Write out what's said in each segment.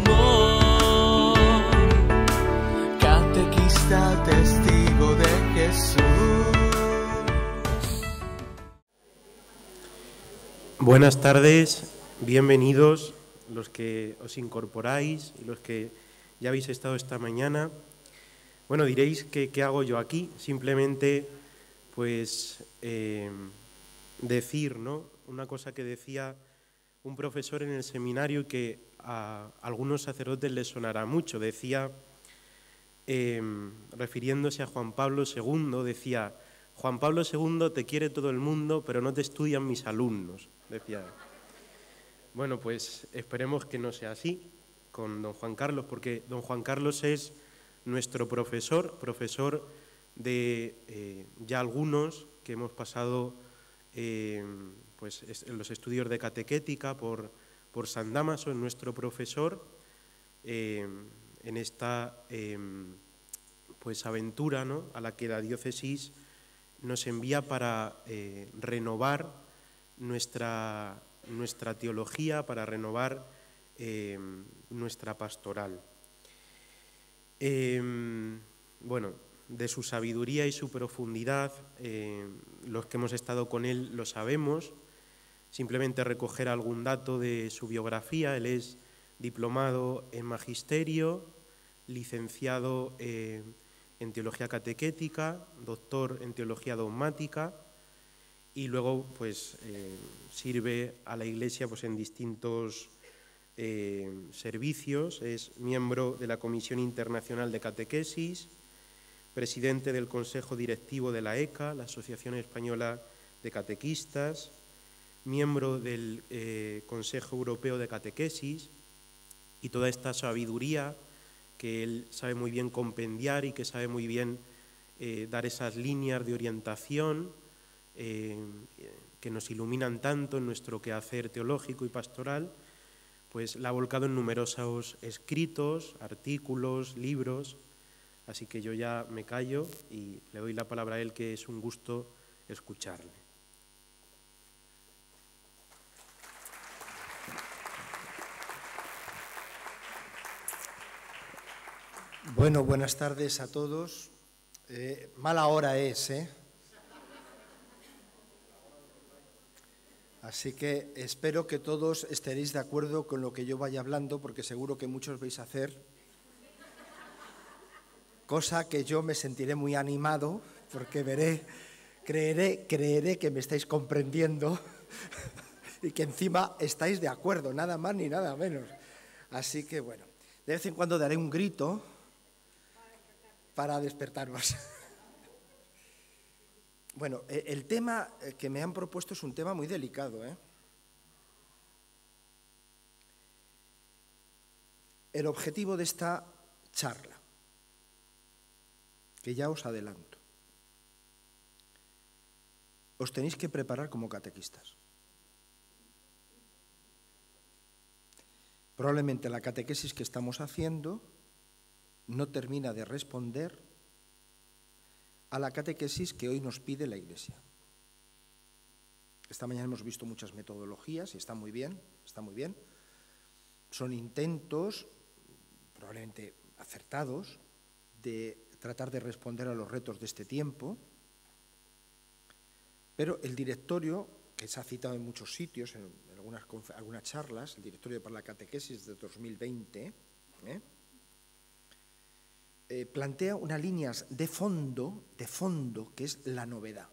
amor. Catequista, testigo de Jesús. Buenas tardes, bienvenidos los que os incorporáis y los que ya habéis estado esta mañana. Bueno, diréis que ¿qué hago yo aquí? Simplemente, pues, decir, ¿no? Una cosa que decía un profesor en el seminario que a algunos sacerdotes les sonará mucho. Decía, refiriéndose a Juan Pablo II, decía: Juan Pablo II te quiere todo el mundo, pero no te estudian mis alumnos, decía. Bueno, pues esperemos que no sea así con don Juan Carlos, porque don Juan Carlos es nuestro profesor de ya algunos que hemos pasado pues, en los estudios de catequética por San Dámaso, es nuestro profesor en esta pues, aventura, ¿no?, a la que la diócesis nos envía para renovar nuestra teología, para renovar nuestra pastoral. Bueno, de su sabiduría y su profundidad, los que hemos estado con él lo sabemos. Simplemente recoger algún dato de su biografía: él es diplomado en Magisterio, licenciado en Teología Catequética, doctor en Teología Dogmática, y luego pues sirve a la Iglesia pues, en distintos servicios. Es miembro de la Comisión Internacional de Catequesis, presidente del Consejo Directivo de la ECA, la Asociación Española de Catequistas, miembro del Consejo Europeo de Catequesis, y toda esta sabiduría que él sabe muy bien compendiar y que sabe muy bien dar esas líneas de orientación que nos iluminan tanto en nuestro quehacer teológico y pastoral, pues la ha volcado en numerosos escritos, artículos, libros. Así que yo ya me callo y le doy la palabra a él, que es un gusto escucharle. Bueno, buenas tardes a todos. Mala hora es, ¿eh? Así que espero que todos estaréis de acuerdo con lo que yo vaya hablando, porque seguro que muchos vais a hacer, cosa que yo me sentiré muy animado, porque creeré que me estáis comprendiendo y que encima estáis de acuerdo, nada más ni nada menos. Así que bueno, de vez en cuando daré un grito para despertaros. Bueno, el tema que me han propuesto es un tema muy delicado, ¿eh? El objetivo de esta charla, que ya os adelanto, os tenéis que preparar como catequistas. Probablemente la catequesis que estamos haciendo no termina de responder a la catequesis que hoy nos pide la Iglesia. Esta mañana hemos visto muchas metodologías y está muy bien, está muy bien. Son intentos, probablemente acertados, de tratar de responder a los retos de este tiempo, pero el directorio, que se ha citado en muchos sitios, en algunas charlas, el directorio para la catequesis de 2020, plantea unas líneas de fondo, que es la novedad.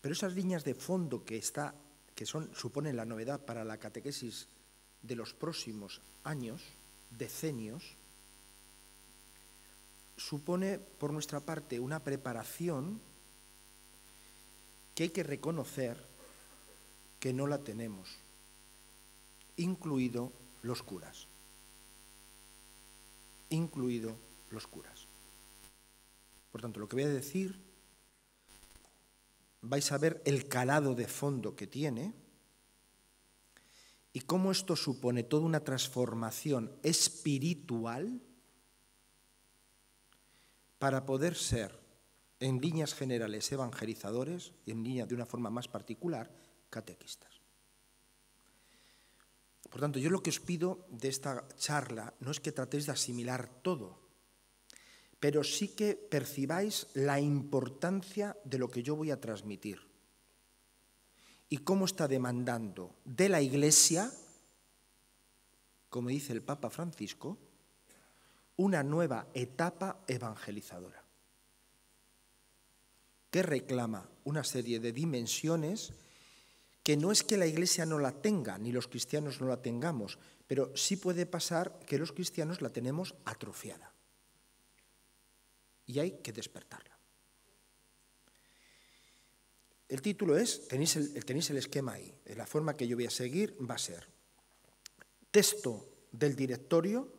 Pero esas líneas de fondo suponen la novedad para la catequesis de los próximos años, decenios, supone por nuestra parte una preparación que hay que reconocer que no la tenemos, incluido los curas. Por tanto, lo que voy a decir, vais a ver el calado de fondo que tiene y cómo esto supone toda una transformación espiritual para poder ser, en líneas generales, evangelizadores y en línea de una forma más particular, catequistas. Por tanto, yo lo que os pido de esta charla no es que tratéis de asimilar todo, pero sí que percibáis la importancia de lo que yo voy a transmitir y cómo está demandando de la Iglesia, como dice el Papa Francisco, una nueva etapa evangelizadora, que reclama una serie de dimensiones que no es que la Iglesia no la tenga, ni los cristianos no la tengamos, pero sí puede pasar que los cristianos la tenemos atrofiada. Y hay que despertarla. El título es, tenéis el esquema ahí, la forma que yo voy a seguir va a ser texto del directorio,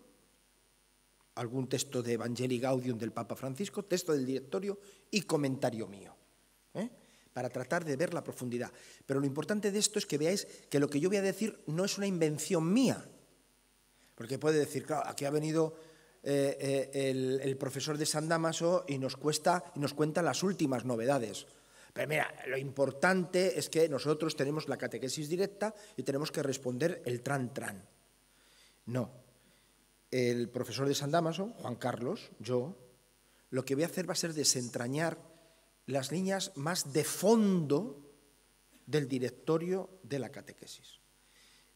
algún texto de Evangelii Gaudium del Papa Francisco, texto del directorio y comentario mío, para tratar de ver la profundidad. Pero lo importante de esto es que veáis que lo que yo voy a decir no es una invención mía, porque puede decir, claro, aquí ha venido el profesor de San Dámaso y nos cuenta las últimas novedades. Pero mira, lo importante es que nosotros tenemos la catequesis directa y tenemos que responder el tran. No. El profesor de San Dámaso, Juan Carlos, yo, lo que voy a hacer va a ser desentrañar las líneas más de fondo del directorio de la catequesis,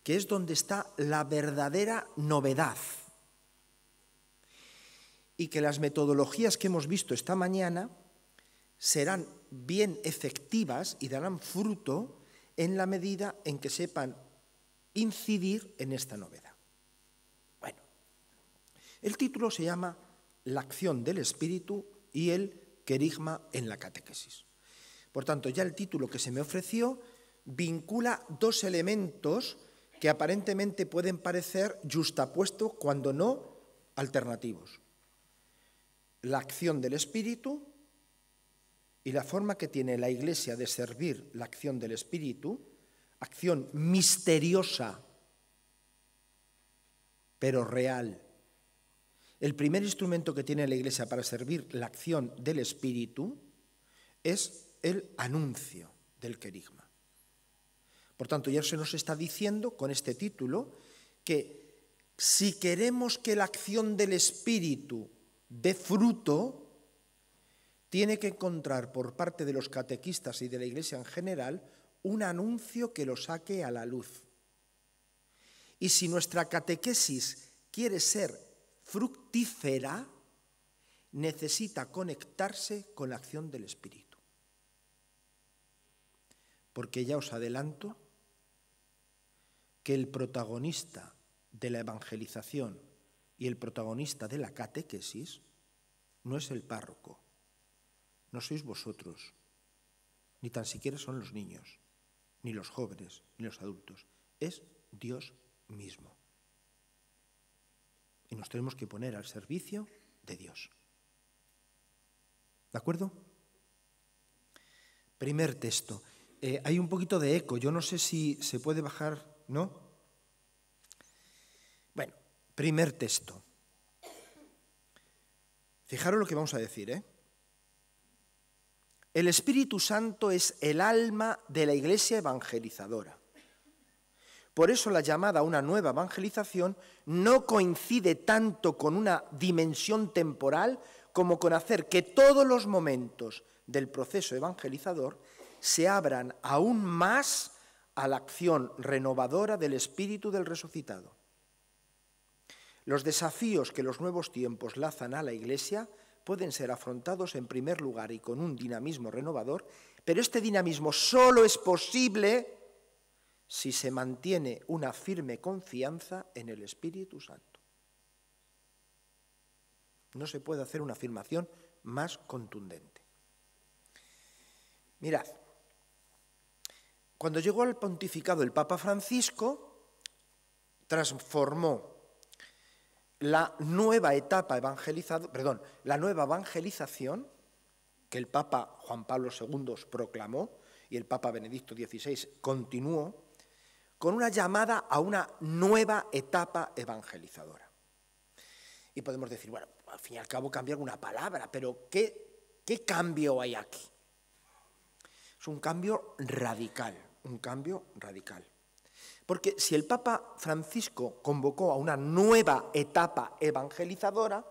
que es donde está la verdadera novedad. Y que las metodologías que hemos visto esta mañana serán bien efectivas y darán fruto en la medida en que sepan incidir en esta novedad. Bueno, el título se llama La acción del Espíritu y el querigma en la catequesis. Por tanto, ya el título que se me ofreció vincula dos elementos que aparentemente pueden parecer justapuestos, cuando no alternativos. La acción del Espíritu y la forma que tiene la Iglesia de servir la acción del Espíritu, acción misteriosa, pero real. El primer instrumento que tiene la Iglesia para servir la acción del Espíritu es el anuncio del querigma. Por tanto, ya se nos está diciendo con este título que si queremos que la acción del Espíritu dé fruto, tiene que encontrar por parte de los catequistas y de la Iglesia en general un anuncio que lo saque a la luz. Y si nuestra catequesis quiere ser fructífera, necesita conectarse con la acción del Espíritu. Porque ya os adelanto que el protagonista de la evangelización y el protagonista de la catequesis no es el párroco, no sois vosotros, ni tan siquiera son los niños, ni los jóvenes, ni los adultos, es Dios mismo. Y nos tenemos que poner al servicio de Dios. ¿De acuerdo? Primer texto. Hay un poquito de eco, yo no sé si se puede bajar, ¿no? Bueno, primer texto. Fijaros lo que vamos a decir, ¿eh? El Espíritu Santo es el alma de la Iglesia evangelizadora. Por eso la llamada a una nueva evangelización no coincide tanto con una dimensión temporal como con hacer que todos los momentos del proceso evangelizador se abran aún más a la acción renovadora del Espíritu del resucitado. Los desafíos que los nuevos tiempos lanzan a la Iglesia pueden ser afrontados en primer lugar y con un dinamismo renovador, pero este dinamismo solo es posible si se mantiene una firme confianza en el Espíritu Santo. No se puede hacer una afirmación más contundente. Mirad, cuando llegó al pontificado el Papa Francisco, transformó la nueva evangelización que el Papa Juan Pablo II proclamó y el Papa Benedicto XVI continuó, con una llamada a una nueva etapa evangelizadora. Y podemos decir, bueno, al fin y al cabo cambia alguna palabra, pero ¿qué cambio hay aquí? Es un cambio radical, Porque si el Papa Francisco convocó a una nueva etapa evangelizadora,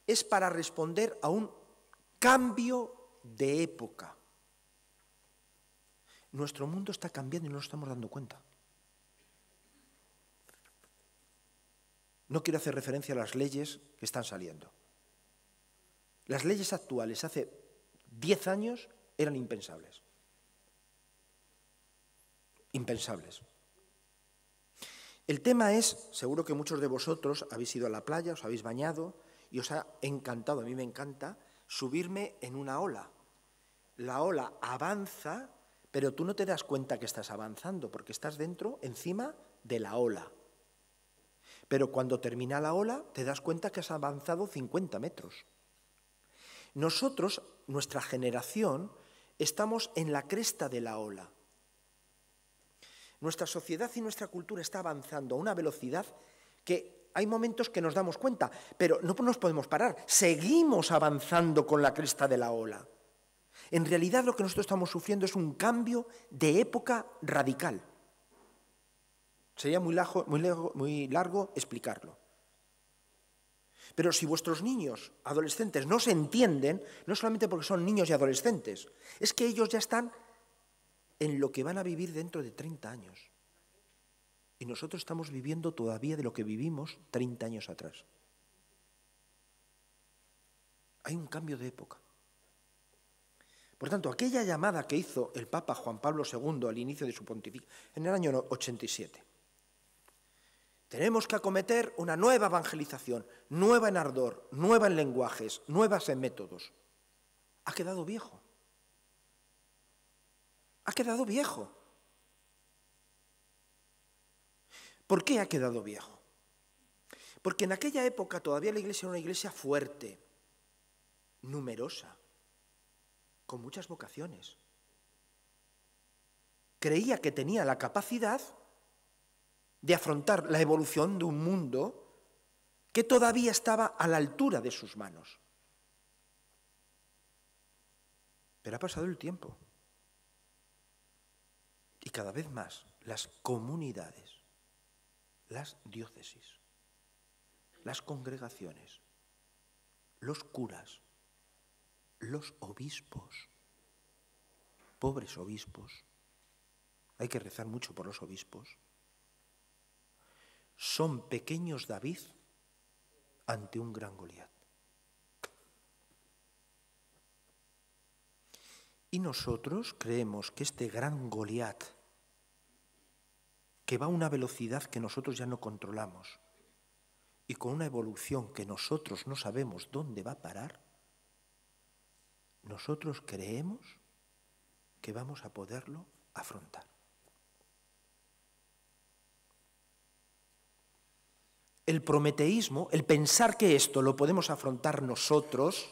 es para responder a un cambio de época. Nuestro mundo está cambiando y no nos estamos dando cuenta. No quiero hacer referencia a las leyes que están saliendo. Las leyes actuales hace 10 años eran impensables. Impensables. El tema es, seguro que muchos de vosotros habéis ido a la playa, os habéis bañado y os ha encantado, a mí me encanta, subirme en una ola. La ola avanza, pero tú no te das cuenta que estás avanzando porque estás dentro, encima de la ola. Pero cuando termina la ola, te das cuenta que has avanzado 50 metros. Nosotros, nuestra generación, estamos en la cresta de la ola. Nuestra sociedad y nuestra cultura está avanzando a una velocidad que hay momentos que nos damos cuenta, pero no nos podemos parar. Seguimos avanzando con la cresta de la ola. En realidad lo que nosotros estamos sufriendo es un cambio de época radical. Sería muy largo explicarlo. Pero si vuestros niños, adolescentes, no se entienden, no solamente porque son niños y adolescentes, es que ellos ya están en lo que van a vivir dentro de 30 años. Y nosotros estamos viviendo todavía de lo que vivimos 30 años atrás. Hay un cambio de época. Por tanto, aquella llamada que hizo el Papa Juan Pablo II al inicio de su pontificado, en el año 87, tenemos que acometer una nueva evangelización, nueva en ardor, nueva en lenguajes, nuevas en métodos. Ha quedado viejo. Ha quedado viejo. ¿Por qué ha quedado viejo? Porque en aquella época todavía la Iglesia era una iglesia fuerte, numerosa, con muchas vocaciones. Creía que tenía la capacidad de afrontar la evolución de un mundo que todavía estaba a la altura de sus manos. Pero ha pasado el tiempo. Y cada vez más las comunidades, las diócesis, las congregaciones, los curas, los obispos, pobres obispos, hay que rezar mucho por los obispos, son pequeños David ante un gran Goliat. Y nosotros creemos que este gran Goliat, que va a una velocidad que nosotros ya no controlamos y con una evolución que nosotros no sabemos dónde va a parar, nosotros creemos que vamos a poderlo afrontar. El prometeísmo, el pensar que esto lo podemos afrontar nosotros,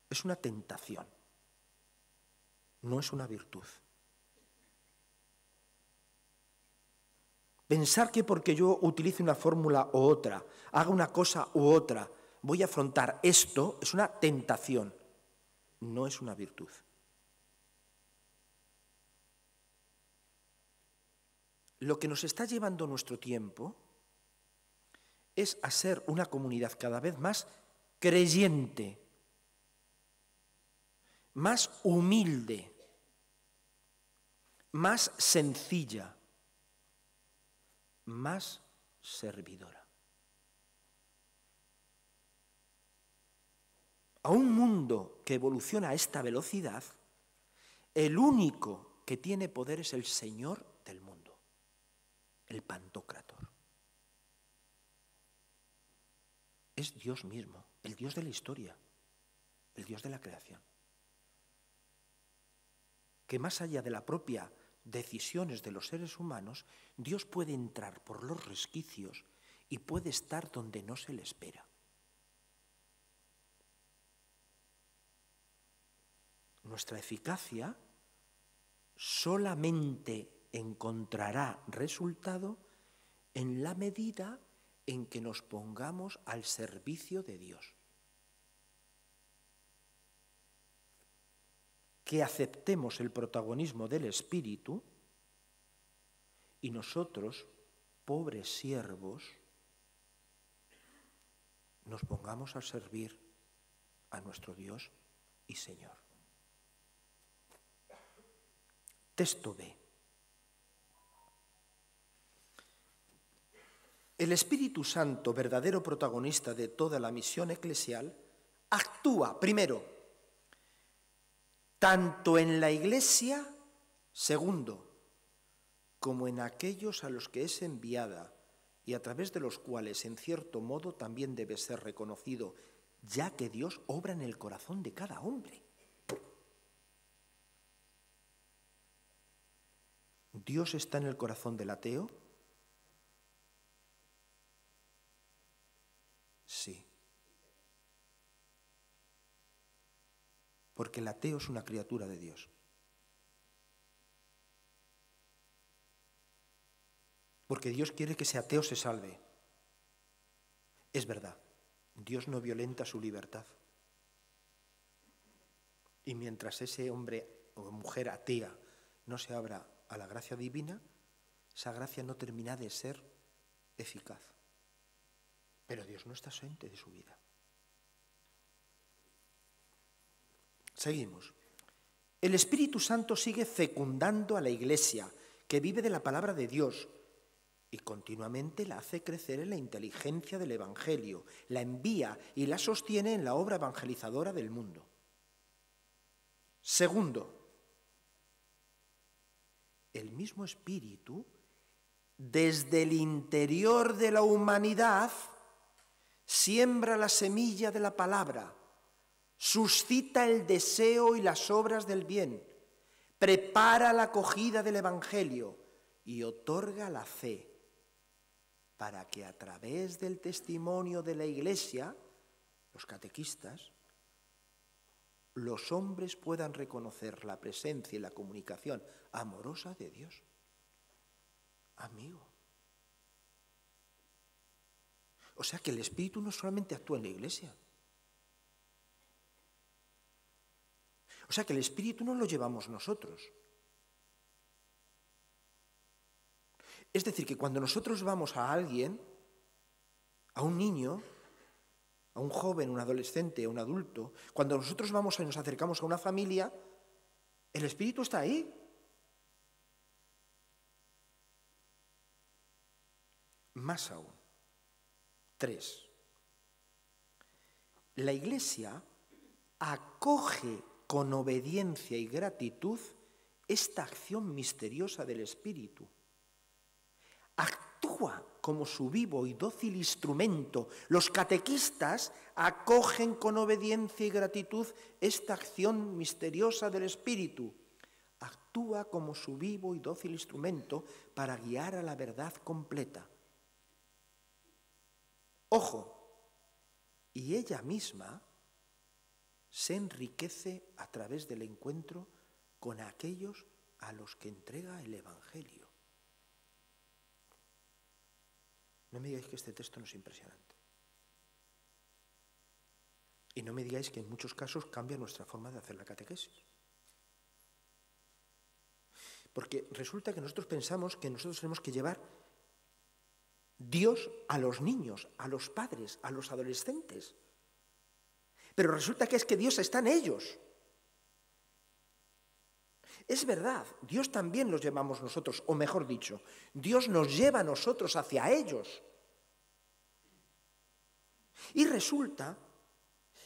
es una tentación, no es una virtud. Pensar que porque yo utilice una fórmula u otra, haga una cosa u otra, voy a afrontar esto, es una tentación, no es una virtud. Lo que nos está llevando nuestro tiempo es a ser una comunidad cada vez más creyente, más humilde, más sencilla, más servidora. A un mundo que evoluciona a esta velocidad, el único que tiene poder es el Señor del mundo, el Pantocrátor. Es Dios mismo, el Dios de la historia, el Dios de la creación. Que más allá de la propia decisiones de los seres humanos, Dios puede entrar por los resquicios y puede estar donde no se le espera. Nuestra eficacia solamente encontrará resultado en la medida en que nos pongamos al servicio de Dios. Que aceptemos el protagonismo del Espíritu y nosotros, pobres siervos, nos pongamos a servir a nuestro Dios y Señor. Texto B. El Espíritu Santo, verdadero protagonista de toda la misión eclesial, actúa, primero, tanto en la Iglesia, segundo, como en aquellos a los que es enviada y a través de los cuales, en cierto modo, también debe ser reconocido, ya que Dios obra en el corazón de cada hombre. ¿Dios está en el corazón del ateo? Sí. Porque el ateo es una criatura de Dios. Porque Dios quiere que ese ateo se salve. Es verdad, Dios no violenta su libertad. Y mientras ese hombre o mujer atea no se abra a la gracia divina, esa gracia no termina de ser eficaz. Pero Dios no está ausente de su vida. Seguimos. El Espíritu Santo sigue fecundando a la Iglesia, que vive de la palabra de Dios, y continuamente la hace crecer en la inteligencia del Evangelio, la envía y la sostiene en la obra evangelizadora del mundo. Segundo, el mismo Espíritu, desde el interior de la humanidad, siembra la semilla de la palabra, suscita el deseo y las obras del bien, prepara la acogida del Evangelio y otorga la fe, para que a través del testimonio de la Iglesia, los catequistas, los hombres puedan reconocer la presencia y la comunicación amorosa de Dios. Amigo. O sea que el Espíritu no solamente actúa en la Iglesia. O sea que el Espíritu no lo llevamos nosotros. Es decir, que cuando nosotros vamos a alguien, a un niño, a un joven, un adolescente, a un adulto, cuando nosotros vamos y nos acercamos a una familia, el Espíritu está ahí. Más aún. 3. La Iglesia acoge con obediencia y gratitud esta acción misteriosa del Espíritu. Actúa como su vivo y dócil instrumento. Los catequistas acogen con obediencia y gratitud esta acción misteriosa del Espíritu. Actúa como su vivo y dócil instrumento para guiar a la verdad completa. Ojo, y ella misma se enriquece a través del encuentro con aquellos a los que entrega el Evangelio. No me digáis que este texto no es impresionante. Y no me digáis que en muchos casos cambia nuestra forma de hacer la catequesis. Porque resulta que nosotros pensamos que nosotros tenemos que llevar Dios a los niños, a los padres, a los adolescentes. Pero resulta que es que Dios está en ellos. Es verdad, Dios también los llevamos nosotros, o mejor dicho, Dios nos lleva a nosotros hacia ellos. Y resulta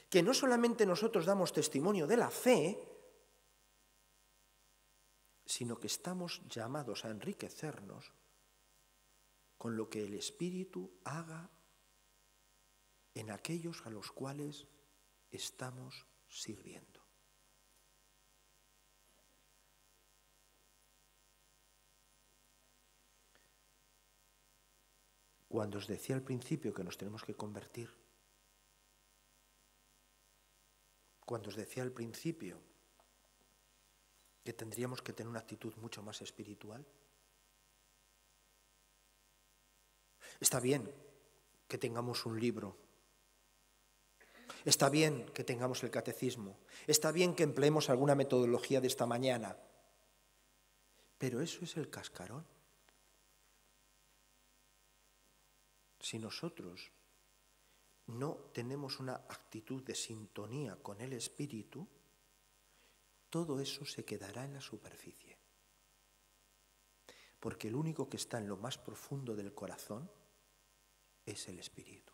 que no solamente nosotros damos testimonio de la fe, sino que estamos llamados a enriquecernos con lo que el Espíritu haga en aquellos a los cuales estamos sirviendo. Cuando os decía al principio que nos tenemos que convertir, cuando os decía al principio que tendríamos que tener una actitud mucho más espiritual, está bien que tengamos un libro, está bien que tengamos el catecismo, está bien que empleemos alguna metodología de esta mañana, pero eso es el cascarón. si nosotros no tenemos una actitud de sintonía con el Espíritu, todo eso se quedará en la superficie. Porque el único que está en lo más profundo del corazón es el Espíritu.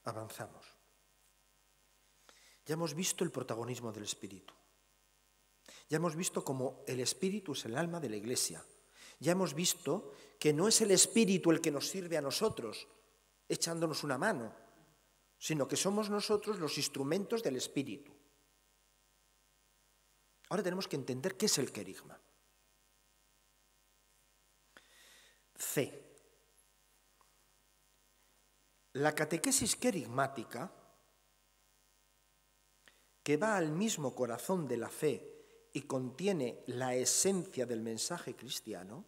Avanzamos. Ya hemos visto el protagonismo del Espíritu. Ya hemos visto cómo el Espíritu es el alma de la Iglesia. Ya hemos visto que no es el Espíritu el que nos sirve a nosotros, echándonos una mano, sino que somos nosotros los instrumentos del Espíritu. Ahora tenemos que entender qué es el querigma. C. La catequesis querigmática, que va al mismo corazón de la fe y contiene la esencia del mensaje cristiano,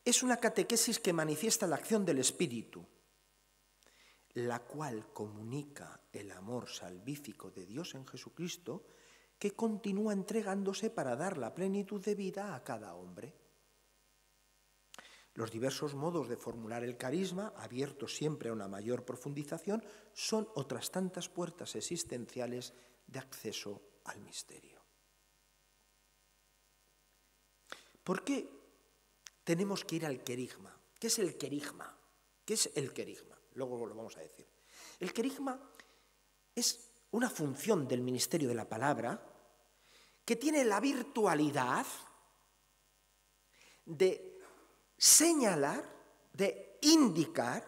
es una catequesis que manifiesta la acción del Espíritu, la cual comunica el amor salvífico de Dios en Jesucristo, que continúa entregándose para dar la plenitud de vida a cada hombre. Los diversos modos de formular el carisma, abiertos siempre a una mayor profundización, son otras tantas puertas existenciales de acceso al misterio. ¿Por qué tenemos que ir al querigma? ¿Qué es el querigma? ¿Qué es el querigma? Luego lo vamos a decir. El querigma es una función del ministerio de la palabra que tiene la virtualidad de señalar, de indicar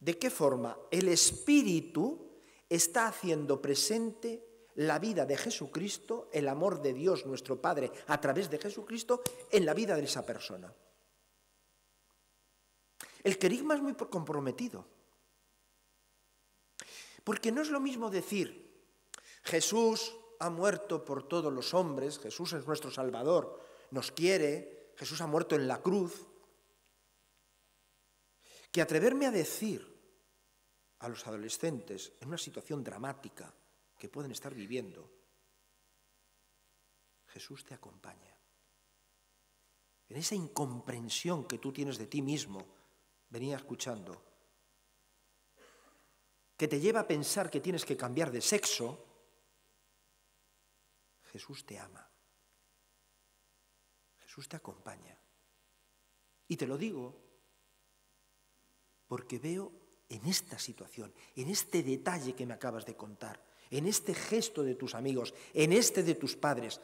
de qué forma el Espíritu está haciendo presente la vida de Jesucristo, el amor de Dios nuestro Padre a través de Jesucristo en la vida de esa persona. El querigma es muy comprometido, porque no es lo mismo decir Jesús ha muerto por todos los hombres, Jesús es nuestro Salvador, nos quiere, Jesús ha muerto en la cruz, que atreverme a decir a los adolescentes en una situación dramática que pueden estar viviendo, Jesús te acompaña. En esa incomprensión que tú tienes de ti mismo, venía escuchando, que te lleva a pensar que tienes que cambiar de sexo, Jesús te ama. Jesús te acompaña. Y te lo digo porque veo en esta situación, en este detalle que me acabas de contar, en este gesto de tus amigos, en este de tus padres,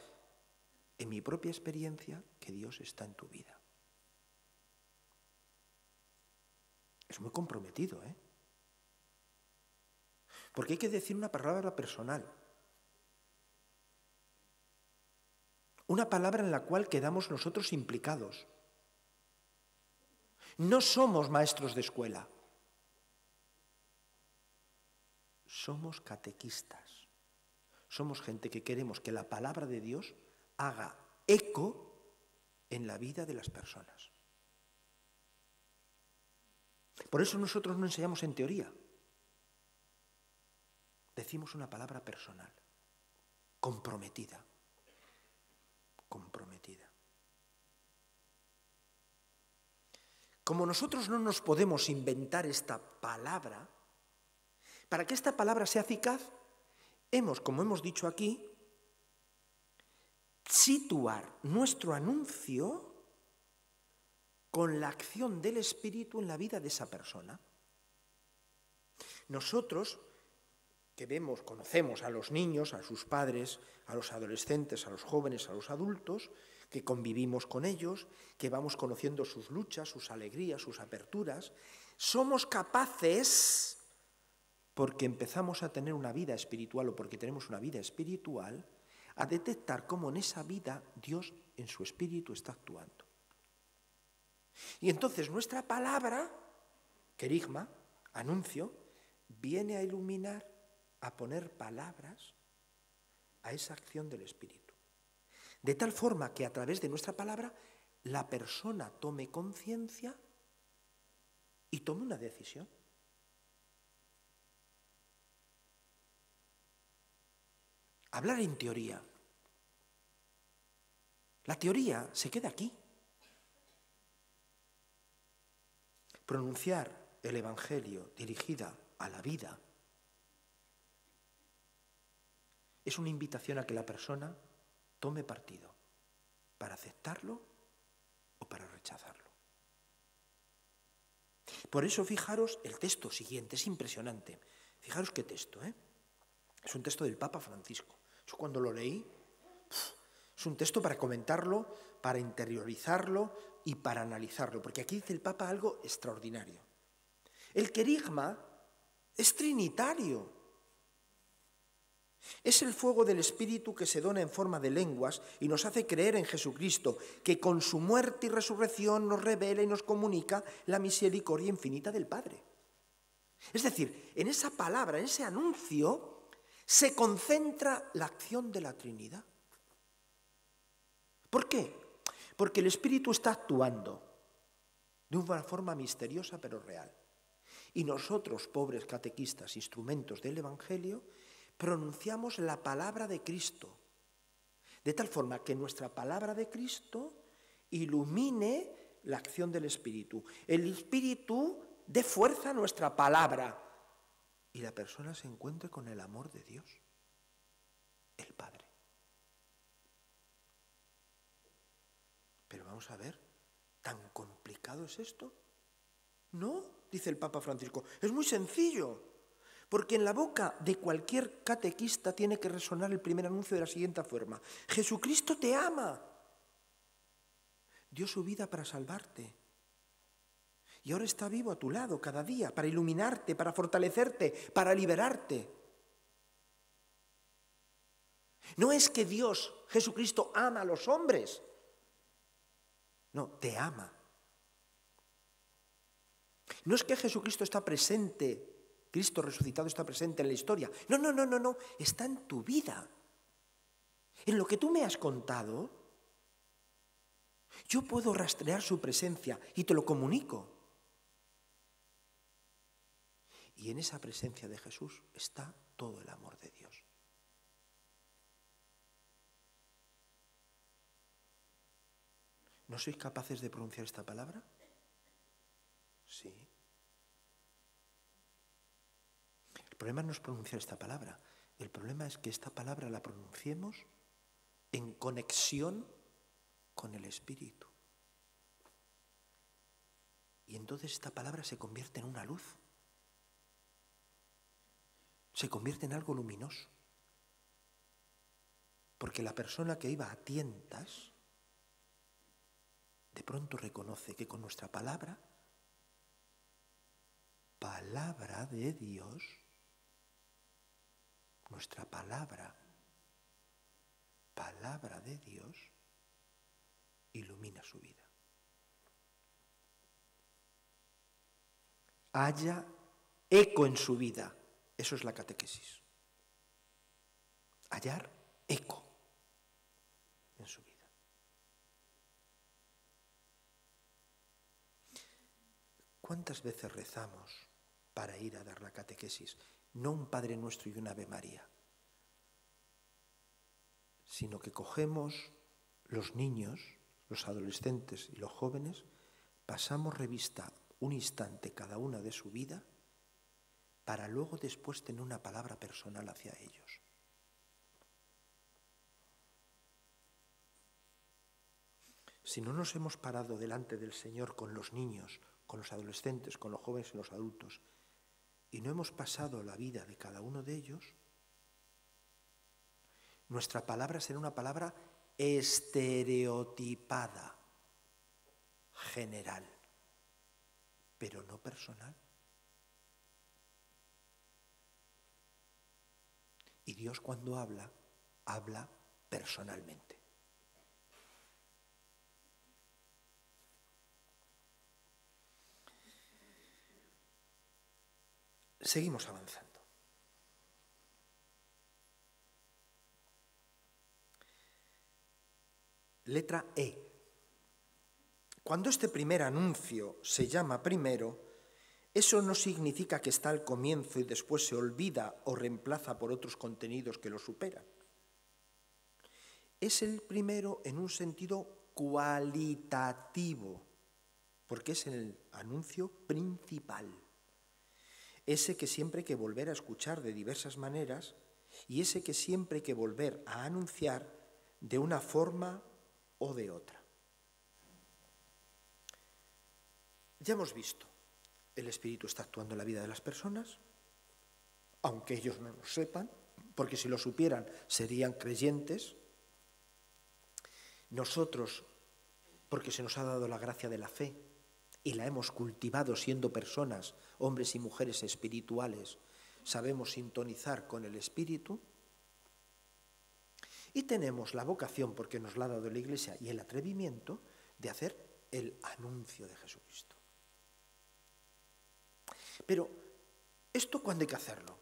en mi propia experiencia, que Dios está en tu vida. Es muy comprometido, ¿eh? Porque hay que decir una palabra personal. Una palabra en la cual quedamos nosotros implicados. No somos maestros de escuela. Somos catequistas. Somos gente que queremos que la palabra de Dios haga eco en la vida de las personas. Por eso nosotros no enseñamos en teoría. Decimos una palabra personal, comprometida. Comprometida. Como nosotros no nos podemos inventar esta palabra, para que esta palabra sea eficaz, como hemos dicho aquí, situar nuestro anuncio con la acción del Espíritu en la vida de esa persona. Nosotros, que vemos, conocemos a los niños, a sus padres, a los adolescentes, a los jóvenes, a los adultos, que convivimos con ellos, que vamos conociendo sus luchas, sus alegrías, sus aperturas, somos capaces, porque empezamos a tener una vida espiritual o porque tenemos una vida espiritual, a detectar cómo en esa vida Dios en su espíritu está actuando. Y entonces nuestra palabra, querigma, anuncio, viene a iluminar, a poner palabras a esa acción del Espíritu. De tal forma que a través de nuestra palabra la persona tome conciencia y tome una decisión. Hablar en teoría. La teoría se queda aquí. Pronunciar el Evangelio dirigida a la vida es una invitación a que la persona tome partido para aceptarlo o para rechazarlo. Por eso, fijaros, el texto siguiente es impresionante. Fijaros qué texto, ¿eh? Es un texto del Papa Francisco. Yo cuando lo leí, es un texto para comentarlo, para interiorizarlo y para analizarlo, porque aquí dice el Papa algo extraordinario. El querigma es trinitario. Es el fuego del Espíritu que se dona en forma de lenguas y nos hace creer en Jesucristo, que con su muerte y resurrección nos revela y nos comunica la misericordia infinita del Padre. Es decir, en esa palabra, en ese anuncio, se concentra la acción de la Trinidad. ¿Por qué? Porque el Espíritu está actuando de una forma misteriosa pero real. Y nosotros, pobres catequistas, instrumentos del Evangelio, pronunciamos la palabra de Cristo, de tal forma que nuestra palabra de Cristo ilumine la acción del Espíritu. El Espíritu dé fuerza a nuestra palabra y la persona se encuentre con el amor de Dios, el Padre. Pero vamos a ver, ¿tan complicado es esto? No, dice el Papa Francisco, es muy sencillo. Porque en la boca de cualquier catequista tiene que resonar el primer anuncio de la siguiente forma: Jesucristo te ama, dio su vida para salvarte y ahora está vivo a tu lado cada día para iluminarte, para fortalecerte, para liberarte. No es que Dios, Jesucristo, ama a los hombres, no, te ama. No es que Jesucristo está presente, Cristo resucitado está presente en la historia. No, está en tu vida. En lo que tú me has contado, yo puedo rastrear su presencia y te lo comunico. Y en esa presencia de Jesús está todo el amor de Dios. ¿No sois capaces de pronunciar esta palabra? Sí. El problema no es pronunciar esta palabra. El problema es que esta palabra la pronunciemos en conexión con el Espíritu. Y entonces esta palabra se convierte en una luz. Se convierte en algo luminoso. Porque la persona que iba a tientas, de pronto reconoce que con nuestra palabra, palabra de Dios, nuestra palabra, palabra de Dios, ilumina su vida. Haya eco en su vida. Eso es la catequesis. Hallar eco en su vida. ¿Cuántas veces rezamos para ir a dar la catequesis? No un Padre Nuestro y un Ave María, sino que cogemos los niños, los adolescentes y los jóvenes, pasamos revista un instante cada una de su vida para luego después tener una palabra personal hacia ellos. Si no nos hemos parado delante del Señor con los niños, con los adolescentes, con los jóvenes y los adultos, y no hemos pasado la vida de cada uno de ellos, nuestra palabra será una palabra estereotipada, general, pero no personal. Y Dios cuando habla, habla personalmente. Seguimos avanzando. Letra E. Cuando este primer anuncio se llama primero, eso no significa que está al comienzo y después se olvida o reemplaza por otros contenidos que lo superan. Es el primero en un sentido cualitativo, porque es el anuncio principal, ese que siempre hay que volver a escuchar de diversas maneras y ese que siempre hay que volver a anunciar de una forma o de otra. Ya hemos visto, el Espíritu está actuando en la vida de las personas, aunque ellos no lo sepan, porque si lo supieran serían creyentes. Nosotros, porque se nos ha dado la gracia de la fe y la hemos cultivado siendo personas, hombres y mujeres espirituales, sabemos sintonizar con el Espíritu y tenemos la vocación, porque nos la ha dado la Iglesia, y el atrevimiento de hacer el anuncio de Jesucristo. Pero, ¿esto cuándo hay que hacerlo?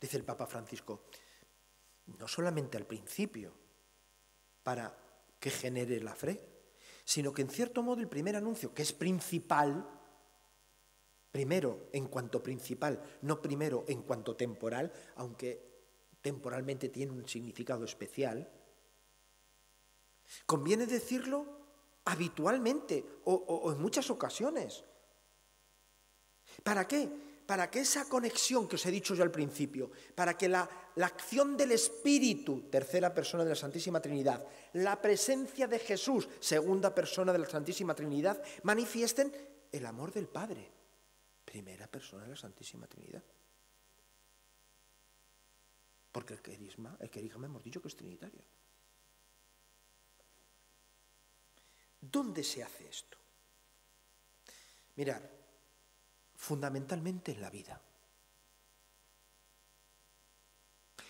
Dice el Papa Francisco, no solamente al principio, para que genere la fe, sino que en cierto modo el primer anuncio, que es principal, primero en cuanto principal, no primero en cuanto temporal, aunque temporalmente tiene un significado especial, conviene decirlo habitualmente o en muchas ocasiones. ¿Para qué? Para que esa conexión que os he dicho yo al principio, para que la acción del Espíritu, tercera persona de la Santísima Trinidad, la presencia de Jesús, segunda persona de la Santísima Trinidad, manifiesten el amor del Padre, primera persona de la Santísima Trinidad. Porque el querigma hemos dicho que es trinitario. ¿Dónde se hace esto? Mirad, fundamentalmente en la vida.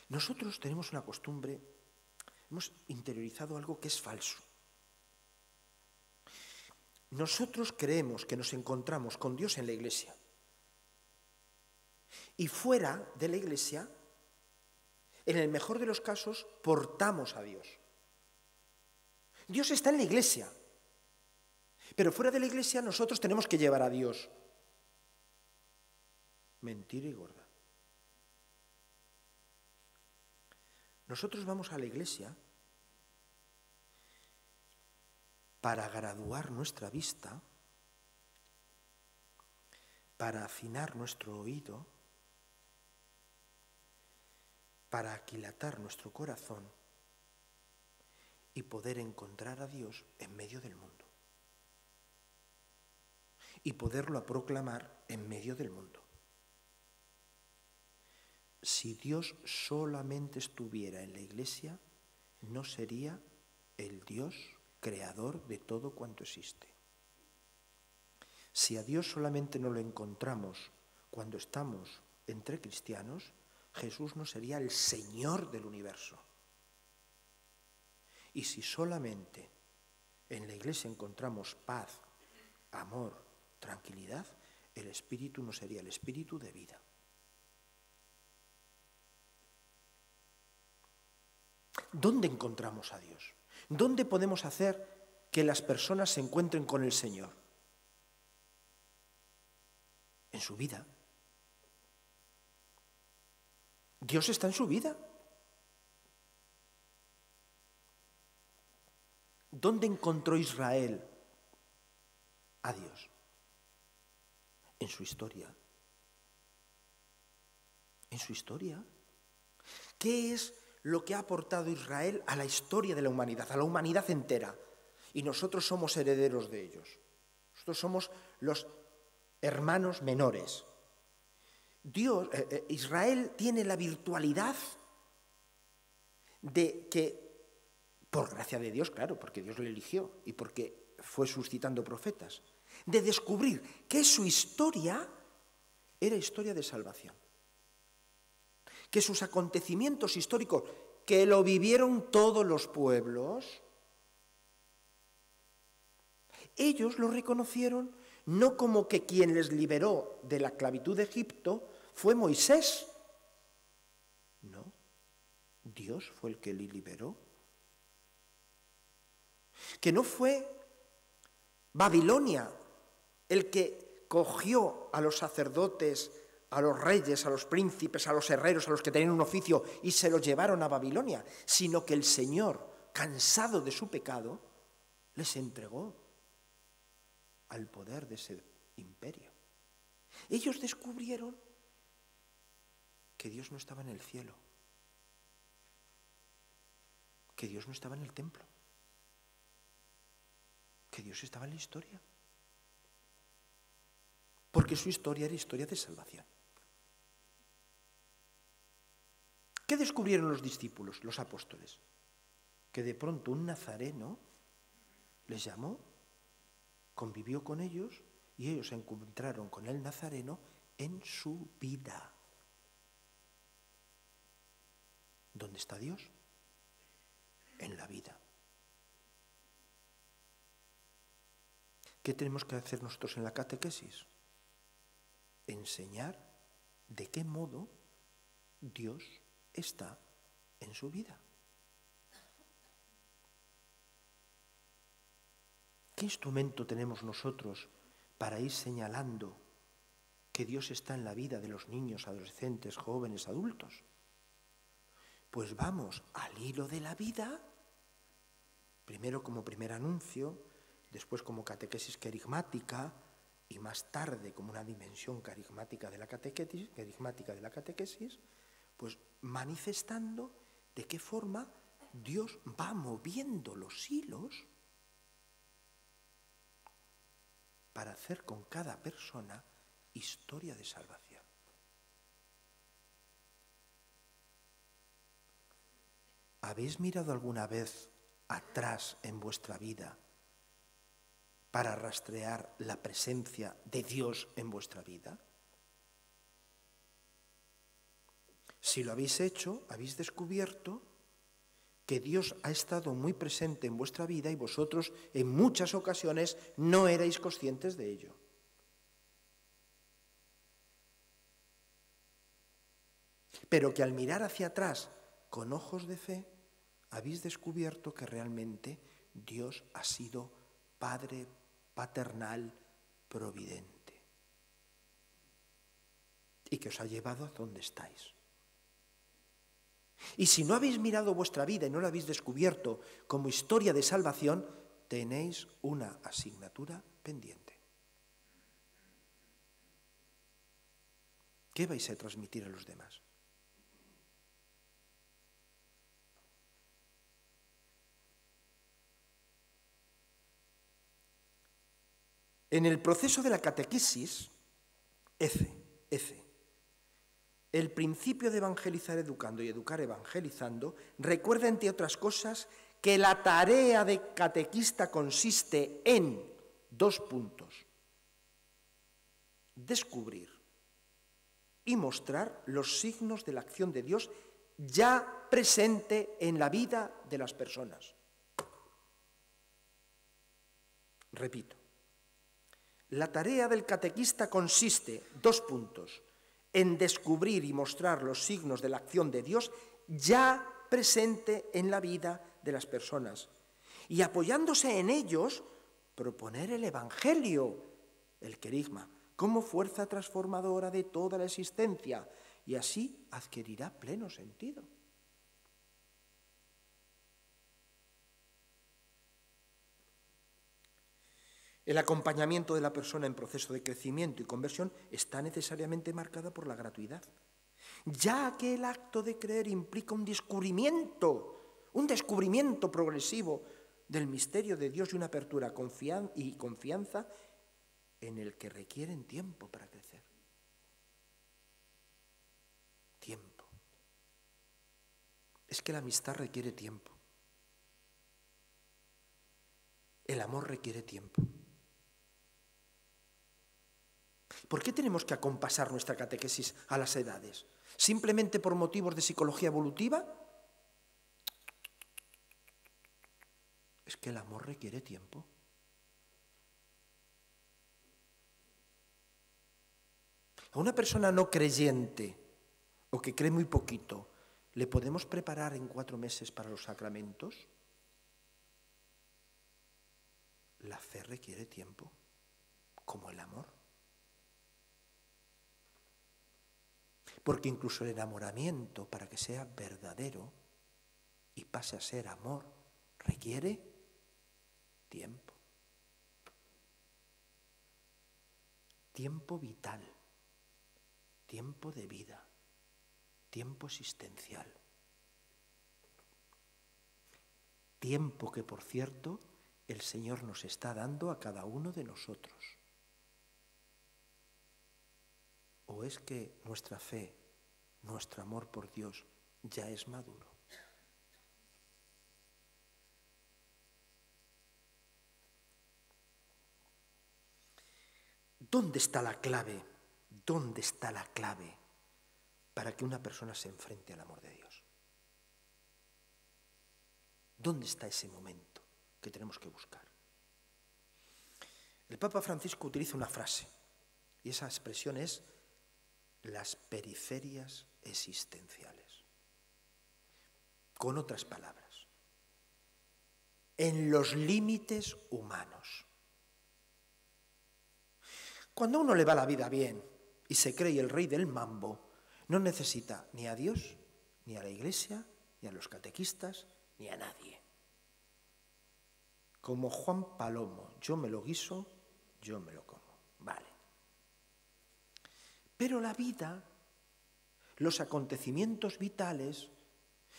Nosotros tenemos una costumbre, hemos interiorizado algo que es falso. Nosotros creemos que nos encontramos con Dios en la Iglesia. Y fuera de la Iglesia, en el mejor de los casos, portamos a Dios. Dios está en la Iglesia, pero fuera de la Iglesia nosotros tenemos que llevar a Dios. Mentira y gorda. Nosotros vamos a la Iglesia para graduar nuestra vista, para afinar nuestro oído, para aquilatar nuestro corazón y poder encontrar a Dios en medio del mundo y poderlo proclamar en medio del mundo. Si Dios solamente estuviera en la Iglesia, no sería el Dios creador de todo cuanto existe. Si a Dios solamente no lo encontramos cuando estamos entre cristianos, Jesús no sería el Señor del universo. Y si solamente en la Iglesia encontramos paz, amor, tranquilidad, el Espíritu no sería el Espíritu de vida. ¿Dónde encontramos a Dios? ¿Dónde podemos hacer que las personas se encuentren con el Señor? En su vida. Dios está en su vida. ¿Dónde encontró Israel a Dios? En su historia. En su historia. ¿Qué es lo que ha aportado Israel a la historia de la humanidad, a la humanidad entera? Y nosotros somos herederos de ellos. Nosotros somos los hermanos menores. Israel tiene la virtualidad de que, por gracia de Dios, claro, porque Dios le eligió y porque fue suscitando profetas, de descubrir que su historia era historia de salvación. Que sus acontecimientos históricos, que lo vivieron todos los pueblos, ellos lo reconocieron no como que quien les liberó de la esclavitud de Egipto fue Moisés. No, Dios fue el que le liberó. Que no fue Babilonia el que cogió a los sacerdotes, a los reyes, a los príncipes, a los herreros, a los que tenían un oficio y se los llevaron a Babilonia, sino que el Señor, cansado de su pecado, les entregó al poder de ese imperio. Ellos descubrieron que Dios no estaba en el cielo, que Dios no estaba en el templo, que Dios estaba en la historia, porque su historia era historia de salvación. ¿Qué descubrieron los discípulos, los apóstoles? Que de pronto un nazareno les llamó, convivió con ellos y ellos se encontraron con el nazareno en su vida. ¿Dónde está Dios? En la vida. ¿Qué tenemos que hacer nosotros en la catequesis? Enseñar de qué modo Dios está en su vida. ¿Qué instrumento tenemos nosotros para ir señalando que Dios está en la vida de los niños, adolescentes, jóvenes, adultos? Pues vamos al hilo de la vida, primero como primer anuncio, después como catequesis querigmática y más tarde como una dimensión carismática de la catequesis, pues manifestando de qué forma Dios va moviendo los hilos para hacer con cada persona historia de salvación. ¿Habéis mirado alguna vez atrás en vuestra vida para rastrear la presencia de Dios en vuestra vida? Si lo habéis hecho, habéis descubierto que Dios ha estado muy presente en vuestra vida y vosotros en muchas ocasiones no erais conscientes de ello. Pero que al mirar hacia atrás con ojos de fe, habéis descubierto que realmente Dios ha sido Padre paternal, providente, y que os ha llevado a donde estáis. Y si no habéis mirado vuestra vida y no la habéis descubierto como historia de salvación, tenéis una asignatura pendiente. ¿Qué vais a transmitir a los demás? En el proceso de la catequesis, el principio de evangelizar educando y educar evangelizando, recuerda, entre otras cosas, que la tarea de catequista consiste en 2 puntos: descubrir y mostrar los signos de la acción de Dios ya presente en la vida de las personas. Repito, la tarea del catequista consiste, 2 puntos, en descubrir y mostrar los signos de la acción de Dios ya presente en la vida de las personas y, apoyándose en ellos, proponer el Evangelio, el querigma, como fuerza transformadora de toda la existencia, y así adquirirá pleno sentido. El acompañamiento de la persona en proceso de crecimiento y conversión está necesariamente marcada por la gratuidad, ya que el acto de creer implica un descubrimiento progresivo del misterio de Dios y una apertura y confianza en el que requieren tiempo para crecer. Tiempo. Es que la amistad requiere tiempo. El amor requiere tiempo. ¿Por qué tenemos que acompasar nuestra catequesis a las edades? ¿Simplemente por motivos de psicología evolutiva? Es que el amor requiere tiempo. A una persona no creyente o que cree muy poquito, ¿le podemos preparar en 4 meses para los sacramentos? La fe requiere tiempo, como el amor. Porque incluso el enamoramiento, para que sea verdadero y pase a ser amor, requiere tiempo. tiempo vital, tiempo de vida, tiempo existencial. Tiempo que, por cierto, el Señor nos está dando a cada uno de nosotros. ¿O es que nuestra fe, nuestro amor por Dios ya es maduro? ¿Dónde está la clave? ¿Dónde está la clave para que una persona se enfrente al amor de Dios? ¿Dónde está ese momento que tenemos que buscar? El Papa Francisco utiliza una frase, y esa expresión es las periferias existenciales. Con otras palabras, en los límites humanos. Cuando a uno le va la vida bien y se cree el rey del mambo, no necesita ni a Dios, ni a la Iglesia, ni a los catequistas, ni a nadie. Como Juan Palomo, yo me lo guiso, yo me lo como. Vale. Pero la vida, los acontecimientos vitales,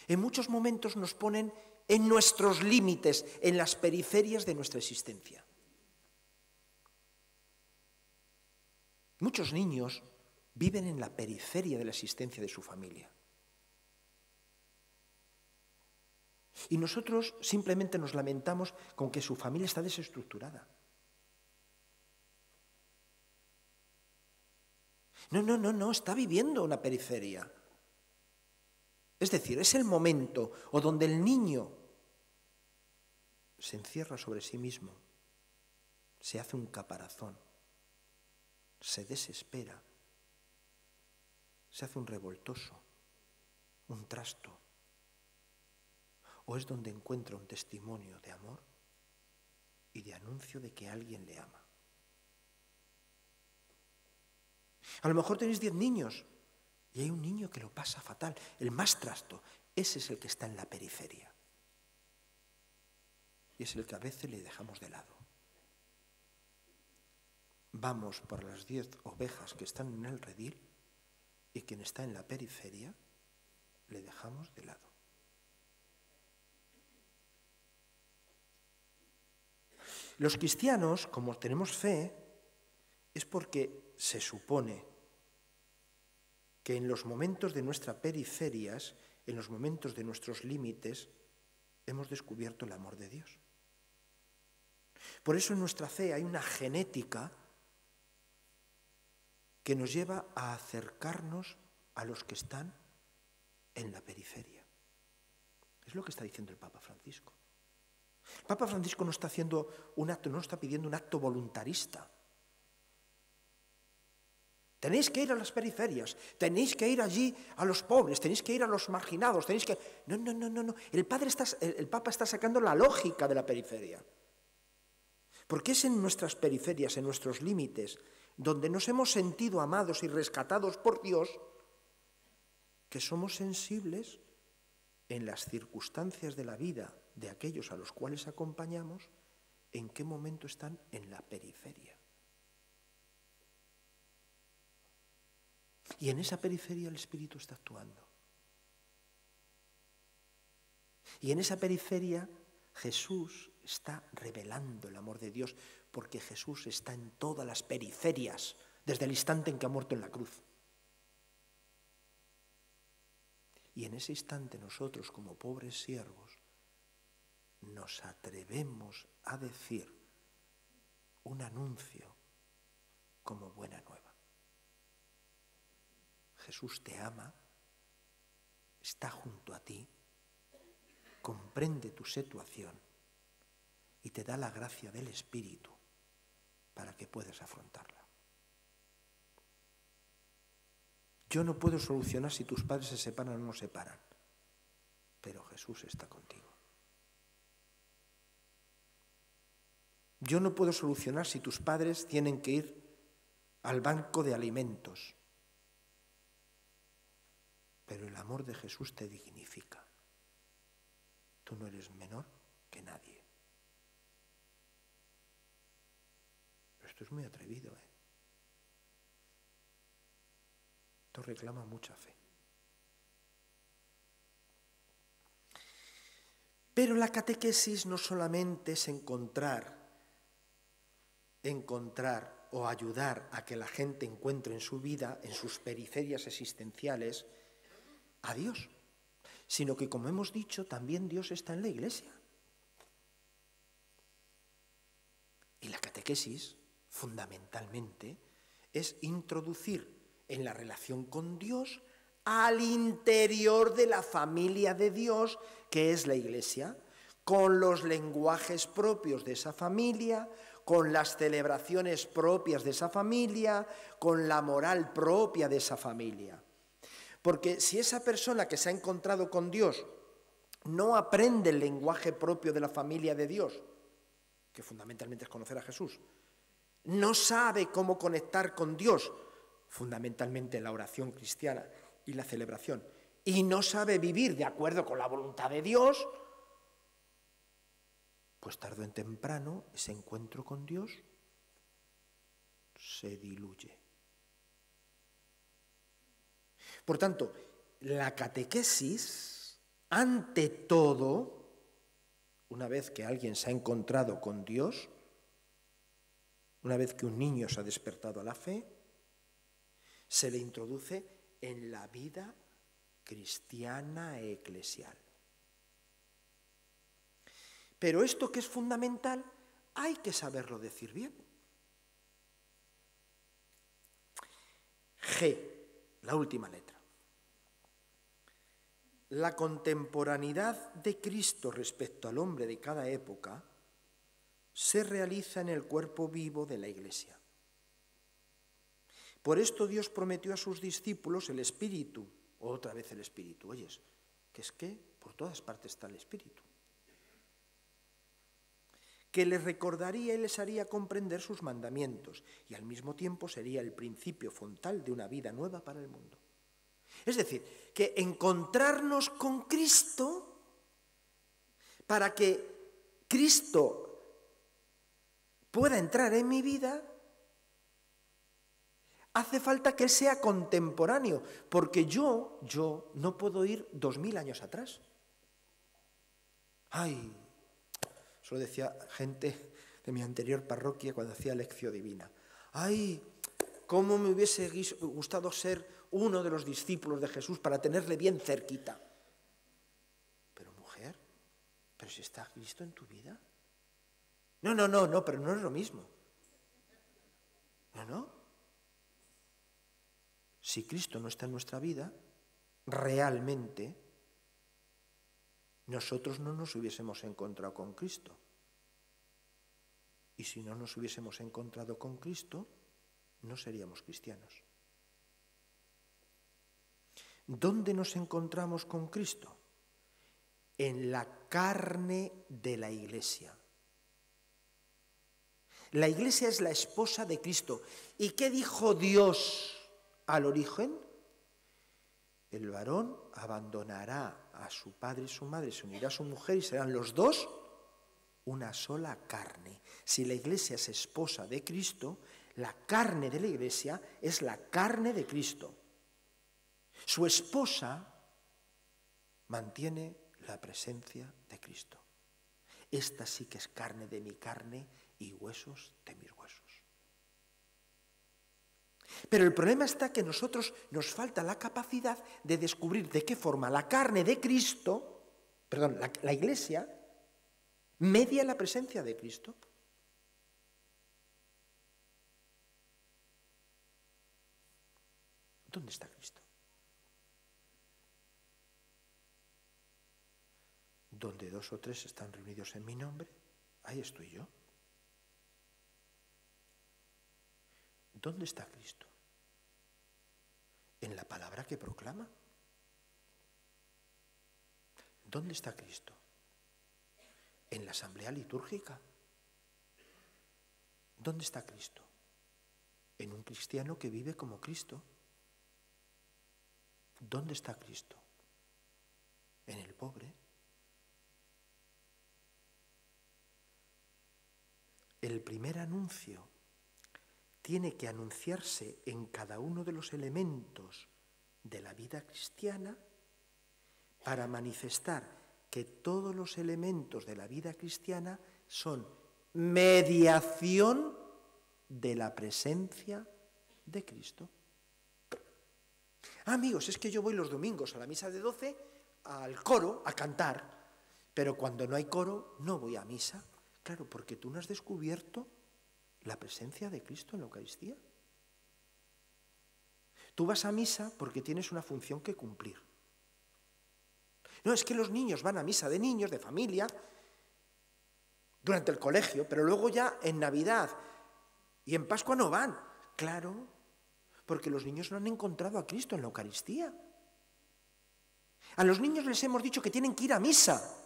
en muchos momentos nos ponen en nuestros límites, en las periferias de nuestra existencia. Muchos niños viven en la periferia de la existencia de su familia. Y nosotros simplemente nos lamentamos con que su familia está desestructurada. No, está viviendo una periferia. Es decir, es el momento o donde el niño se encierra sobre sí mismo, se hace un caparazón, se desespera, se hace un revoltoso, un trasto, o es donde encuentra un testimonio de amor y de anuncio de que alguien le ama. A lo mejor tenéis 10 niños y hay un niño que lo pasa fatal, el más trasto. Ese es el que está en la periferia. Y es el que a veces le dejamos de lado. Vamos por las 10 ovejas que están en el redil y quien está en la periferia le dejamos de lado. Los cristianos, como tenemos fe, es porque se supone que en los momentos de nuestras periferias, en los momentos de nuestros límites, hemos descubierto el amor de Dios. Por eso en nuestra fe hay una genética que nos lleva a acercarnos a los que están en la periferia. Es lo que está diciendo el Papa Francisco. El Papa Francisco no está haciendo un acto, no está pidiendo un acto voluntarista. Tenéis que ir a las periferias, tenéis que ir allí a los pobres, tenéis que ir a los marginados, tenéis que... No. El Papa está sacando la lógica de la periferia. Porque es en nuestras periferias, en nuestros límites, donde nos hemos sentido amados y rescatados por Dios, que somos sensibles en las circunstancias de la vida de aquellos a los cuales acompañamos, en qué momento están en la periferia. Y en esa periferia el Espíritu está actuando. Y en esa periferia Jesús está revelando el amor de Dios, porque Jesús está en todas las periferias desde el instante en que ha muerto en la cruz. Y en ese instante nosotros, como pobres siervos, nos atrevemos a decir un anuncio como buena nueva. Jesús te ama, está junto a ti, comprende tu situación y te da la gracia del Espíritu para que puedas afrontarla. Yo no puedo solucionar si tus padres se separan o no se separan, pero Jesús está contigo. Yo no puedo solucionar si tus padres tienen que ir al banco de alimentos, pero el amor de Jesús te dignifica. Tú no eres menor que nadie. Pero esto es muy atrevido, ¿eh? Esto reclama mucha fe. Pero la catequesis no solamente es encontrar o ayudar a que la gente encuentre en su vida, en sus periferias existenciales, a Dios, sino que, como hemos dicho, también Dios está en la Iglesia. Y la catequesis, fundamentalmente, es introducir en la relación con Dios al interior de la familia de Dios, que es la Iglesia, con los lenguajes propios de esa familia, con las celebraciones propias de esa familia, con la moral propia de esa familia. Porque si esa persona que se ha encontrado con Dios no aprende el lenguaje propio de la familia de Dios, que fundamentalmente es conocer a Jesús, no sabe cómo conectar con Dios, fundamentalmente la oración cristiana y la celebración, y no sabe vivir de acuerdo con la voluntad de Dios, pues tarde o temprano ese encuentro con Dios se diluye. Por tanto, la catequesis, ante todo, una vez que alguien se ha encontrado con Dios, una vez que un niño se ha despertado a la fe, se le introduce en la vida cristiana e eclesial. Pero esto que es fundamental, hay que saberlo decir bien. G, la última letra. La contemporaneidad de Cristo respecto al hombre de cada época se realiza en el cuerpo vivo de la Iglesia. Por esto Dios prometió a sus discípulos el Espíritu, otra vez el Espíritu. Oyes, que es que por todas partes está el Espíritu, que les recordaría y les haría comprender sus mandamientos, y al mismo tiempo sería el principio frontal de una vida nueva para el mundo. Es decir, que encontrarnos con Cristo, para que Cristo pueda entrar en mi vida, hace falta que Él sea contemporáneo, porque yo no puedo ir 2000 años atrás. Ay, eso lo decía gente de mi anterior parroquia cuando hacía lección divina. Ay, cómo me hubiese gustado ser uno de los discípulos de Jesús para tenerle bien cerquita. Pero mujer, ¿pero si está Cristo en tu vida? No, pero no es lo mismo. No. Si Cristo no está en nuestra vida, realmente nosotros no nos hubiésemos encontrado con Cristo. Y si no nos hubiésemos encontrado con Cristo, no seríamos cristianos. ¿Dónde nos encontramos con Cristo? En la carne de la Iglesia. La Iglesia es la esposa de Cristo. ¿Y qué dijo Dios al origen? El varón abandonará a su padre y su madre, se unirá a su mujer y serán los dos una sola carne. Si la Iglesia es esposa de Cristo, la carne de la Iglesia es la carne de Cristo. Su esposa mantiene la presencia de Cristo. Esta sí que es carne de mi carne y huesos de mis huesos. Pero el problema está que a nosotros nos falta la capacidad de descubrir de qué forma la carne de Cristo, la Iglesia, media la presencia de Cristo. ¿Dónde está Cristo? Donde 2 o 3 están reunidos en mi nombre, ahí estoy yo. ¿Dónde está Cristo? En la palabra que proclama. ¿Dónde está Cristo? En la asamblea litúrgica. ¿Dónde está Cristo? En un cristiano que vive como Cristo. ¿Dónde está Cristo? En el pobre. El primer anuncio tiene que anunciarse en cada uno de los elementos de la vida cristiana para manifestar que todos los elementos de la vida cristiana son mediación de la presencia de Cristo. Amigos, es que yo voy los domingos a la misa de 12 al coro a cantar, pero cuando no hay coro no voy a misa. Claro, porque tú no has descubierto la presencia de Cristo en la Eucaristía. Tú vas a misa porque tienes una función que cumplir. No, es que los niños van a misa de niños, de familia, durante el colegio, pero luego ya en Navidad y en Pascua no van. Claro, porque los niños no han encontrado a Cristo en la Eucaristía. A los niños les hemos dicho que tienen que ir a misa,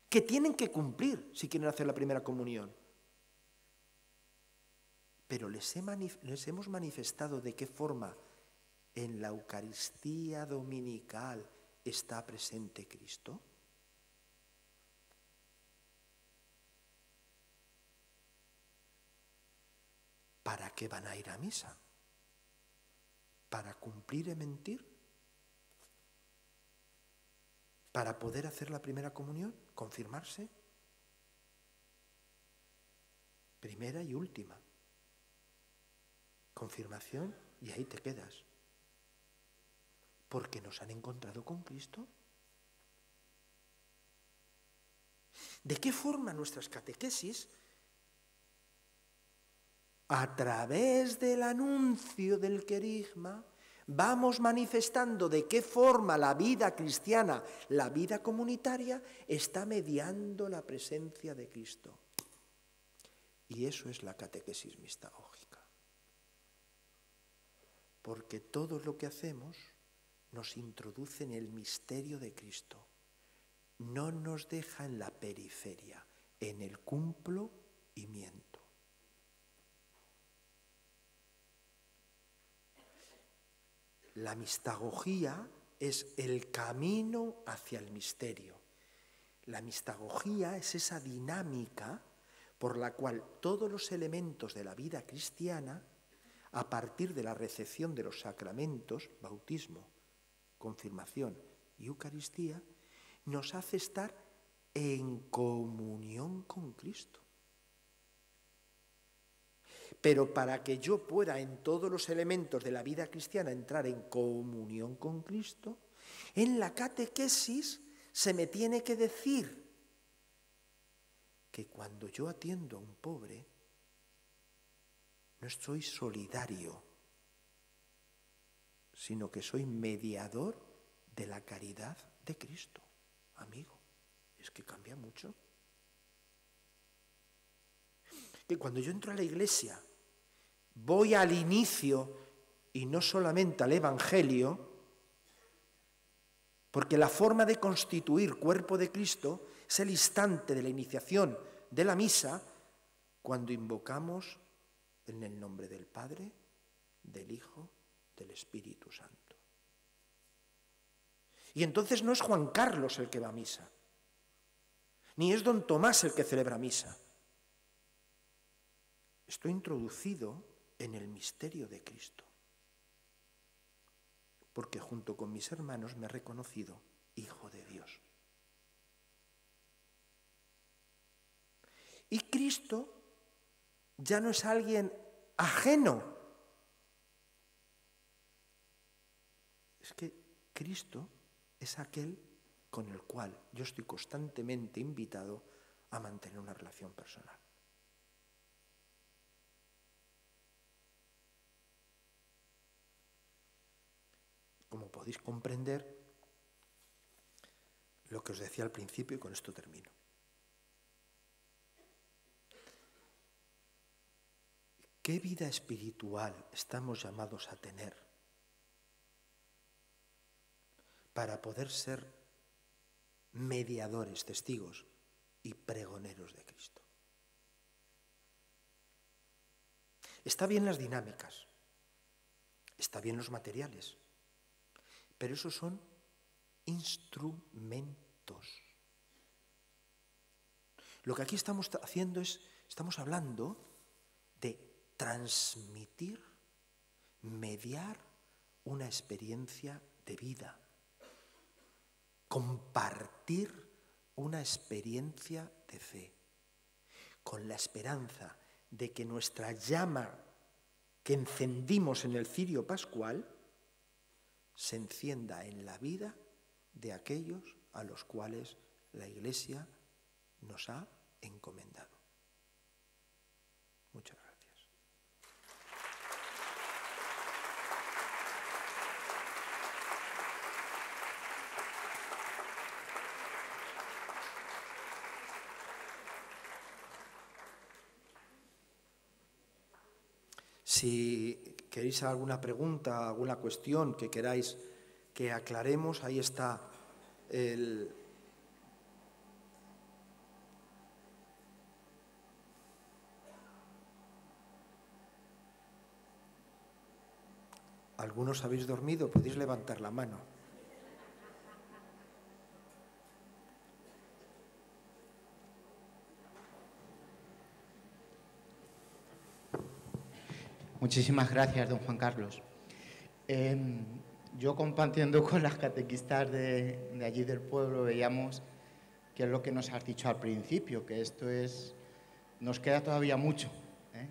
que tienen que cumplir si quieren hacer la primera comunión. Pero les hemos manifestado de qué forma en la Eucaristía dominical está presente Cristo. ¿Para qué van a ir a misa? ¿Para cumplir y mentir? ¿Para poder hacer la primera comunión? ¿Confirmarse? Primera y última. Confirmación y ahí te quedas. Porque nos han encontrado con Cristo. ¿De qué forma nuestras catequesis, a través del anuncio del querigma, vamos manifestando de qué forma la vida cristiana, la vida comunitaria, está mediando la presencia de Cristo? Y eso es la catequesis mistagógica. Porque todo lo que hacemos nos introduce en el misterio de Cristo. No nos deja en la periferia, en el cumplimiento. La mistagogía es el camino hacia el misterio. La mistagogía es esa dinámica por la cual todos los elementos de la vida cristiana, a partir de la recepción de los sacramentos, bautismo, confirmación y Eucaristía, nos hace estar en comunión con Cristo. Pero para que yo pueda en todos los elementos de la vida cristiana entrar en comunión con Cristo, en la catequesis se me tiene que decir que cuando yo atiendo a un pobre, no soy solidario, sino que soy mediador de la caridad de Cristo. Amigo, es que cambia mucho. Que cuando yo entro a la iglesia, voy al inicio y no solamente al Evangelio, porque la forma de constituir cuerpo de Cristo es el instante de la iniciación de la misa, cuando invocamos en el nombre del Padre, del Hijo, del Espíritu Santo. Y entonces no es Juan Carlos el que va a misa, ni es don Tomás el que celebra misa. Estoy introducido en el misterio de Cristo, porque junto con mis hermanos me he reconocido Hijo de Dios. Y Cristo ya no es alguien ajeno. Es que Cristo es aquel con el cual yo estoy constantemente invitado a mantener una relación personal. Como podéis comprender, lo que os decía al principio, y con esto termino. ¿Qué vida espiritual estamos llamados a tener para poder ser mediadores, testigos y pregoneros de Cristo? Está bien las dinámicas, está bien los materiales, pero esos son instrumentos. Lo que aquí estamos haciendo es, estamos hablando de transmitir mediar una experiencia de vida, compartir una experiencia de fe, con la esperanza de que nuestra llama que encendimos en el cirio pascual se encienda en la vida de aquellos a los cuales la Iglesia nos ha encomendado. Muchas gracias. Si queréis alguna pregunta, alguna cuestión que queráis que aclaremos, ahí está el... ¿Algunos habéis dormido? Podéis levantar la mano. Muchísimas gracias, don Juan Carlos. Yo, compartiendo con las catequistas de allí del pueblo, veíamos que es lo que nos has dicho al principio, que esto nos queda todavía mucho, ¿eh?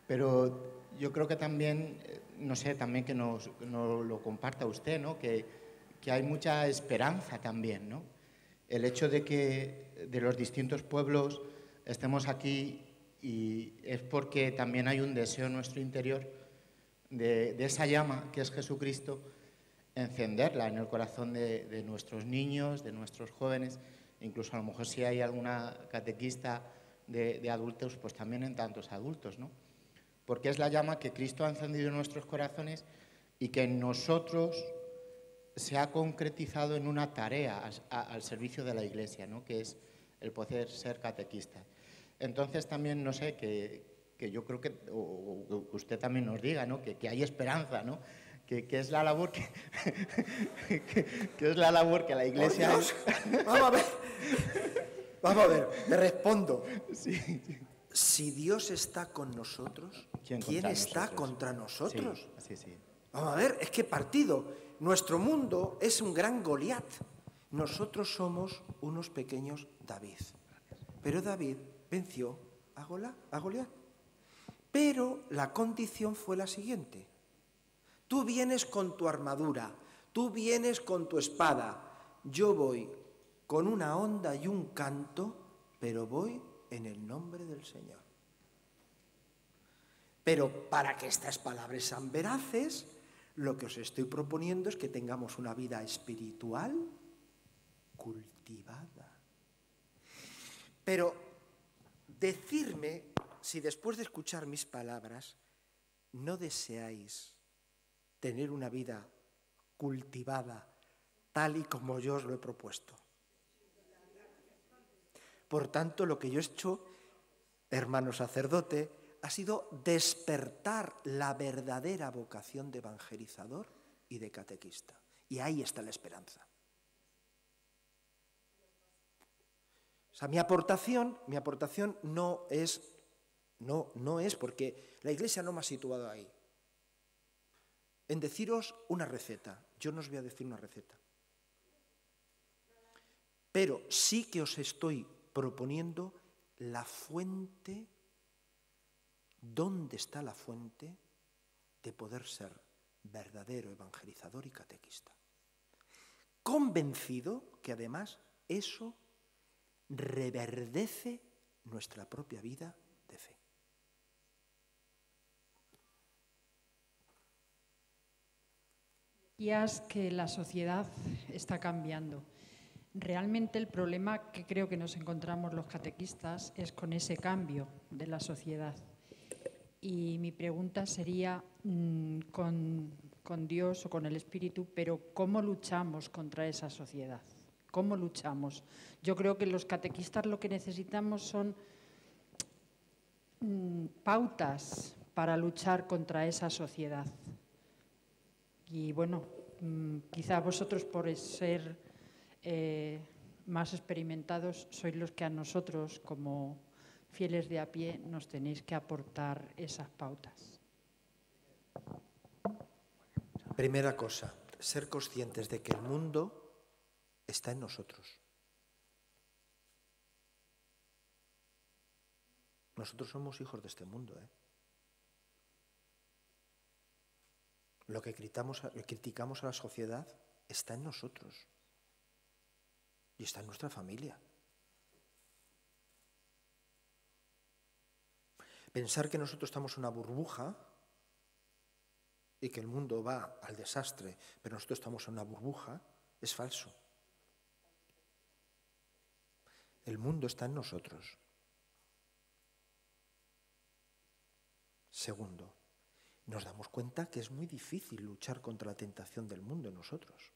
Pero yo creo que también, no sé, también que nos lo comparta usted, ¿no? Que hay mucha esperanza también, ¿no? El hecho de que de los distintos pueblos estemos aquí, y es porque también hay un deseo en nuestro interior de esa llama que es Jesucristo, encenderla en el corazón de nuestros niños, de nuestros jóvenes, incluso a lo mejor si hay alguna catequista de adultos, pues también en tantos adultos, ¿no? Porque es la llama que Cristo ha encendido en nuestros corazones y que en nosotros se ha concretizado en una tarea al servicio de la Iglesia, ¿no? Que es el poder ser catequista. Entonces también, no sé, que yo creo que usted también nos diga, ¿no? Que hay esperanza, ¿no? Que es la labor que es la labor que la Iglesia... Vamos a ver, me respondo. Sí, sí. Si Dios está con nosotros, ¿quién está contra nosotros? Sí, sí. Vamos a ver, es que partido. Nuestro mundo es un gran Goliat. Nosotros somos unos pequeños David. Pero David venció a Goliat. Pero la condición fue la siguiente. Tú vienes con tu armadura, tú vienes con tu espada, yo voy con una honda y un canto, pero voy en el nombre del Señor. Pero para que estas palabras sean veraces, lo que os estoy proponiendo es que tengamos una vida espiritual cultivada. Pero decidme si después de escuchar mis palabras no deseáis tener una vida cultivada tal y como yo os lo he propuesto. Por tanto, lo que yo he hecho, hermano sacerdote, ha sido despertar la verdadera vocación de evangelizador y de catequista. Y ahí está la esperanza. O sea, mi aportación no es porque la Iglesia no me ha situado ahí. En deciros una receta. Yo no os voy a decir una receta. Pero sí que os estoy proponiendo la fuente. ¿Dónde está la fuente de poder ser verdadero evangelizador y catequista? Convencido que además eso reverdece nuestra propia vida de fe. Decías que la sociedad está cambiando. Realmente el problema que creo que nos encontramos los catequistas es con ese cambio de la sociedad. Y mi pregunta sería, con Dios o con el Espíritu, pero ¿cómo luchamos contra esa sociedad? ¿Cómo luchamos? Yo creo que los catequistas lo que necesitamos son pautas para luchar contra esa sociedad. Y bueno, quizá vosotros por ser más experimentados sois los que a nosotros como fieles de a pie nos tenéis que aportar esas pautas. Primera cosa, ser conscientes de que el mundo está en nosotros. Nosotros somos hijos de este mundo, ¿eh? Lo que criticamos a la sociedad está en nosotros y está en nuestra familia. Pensar que nosotros estamos en una burbuja y que el mundo va al desastre, pero nosotros estamos en una burbuja, es falso. El mundo está en nosotros. Segundo, nos damos cuenta que es muy difícil luchar contra la tentación del mundo en nosotros.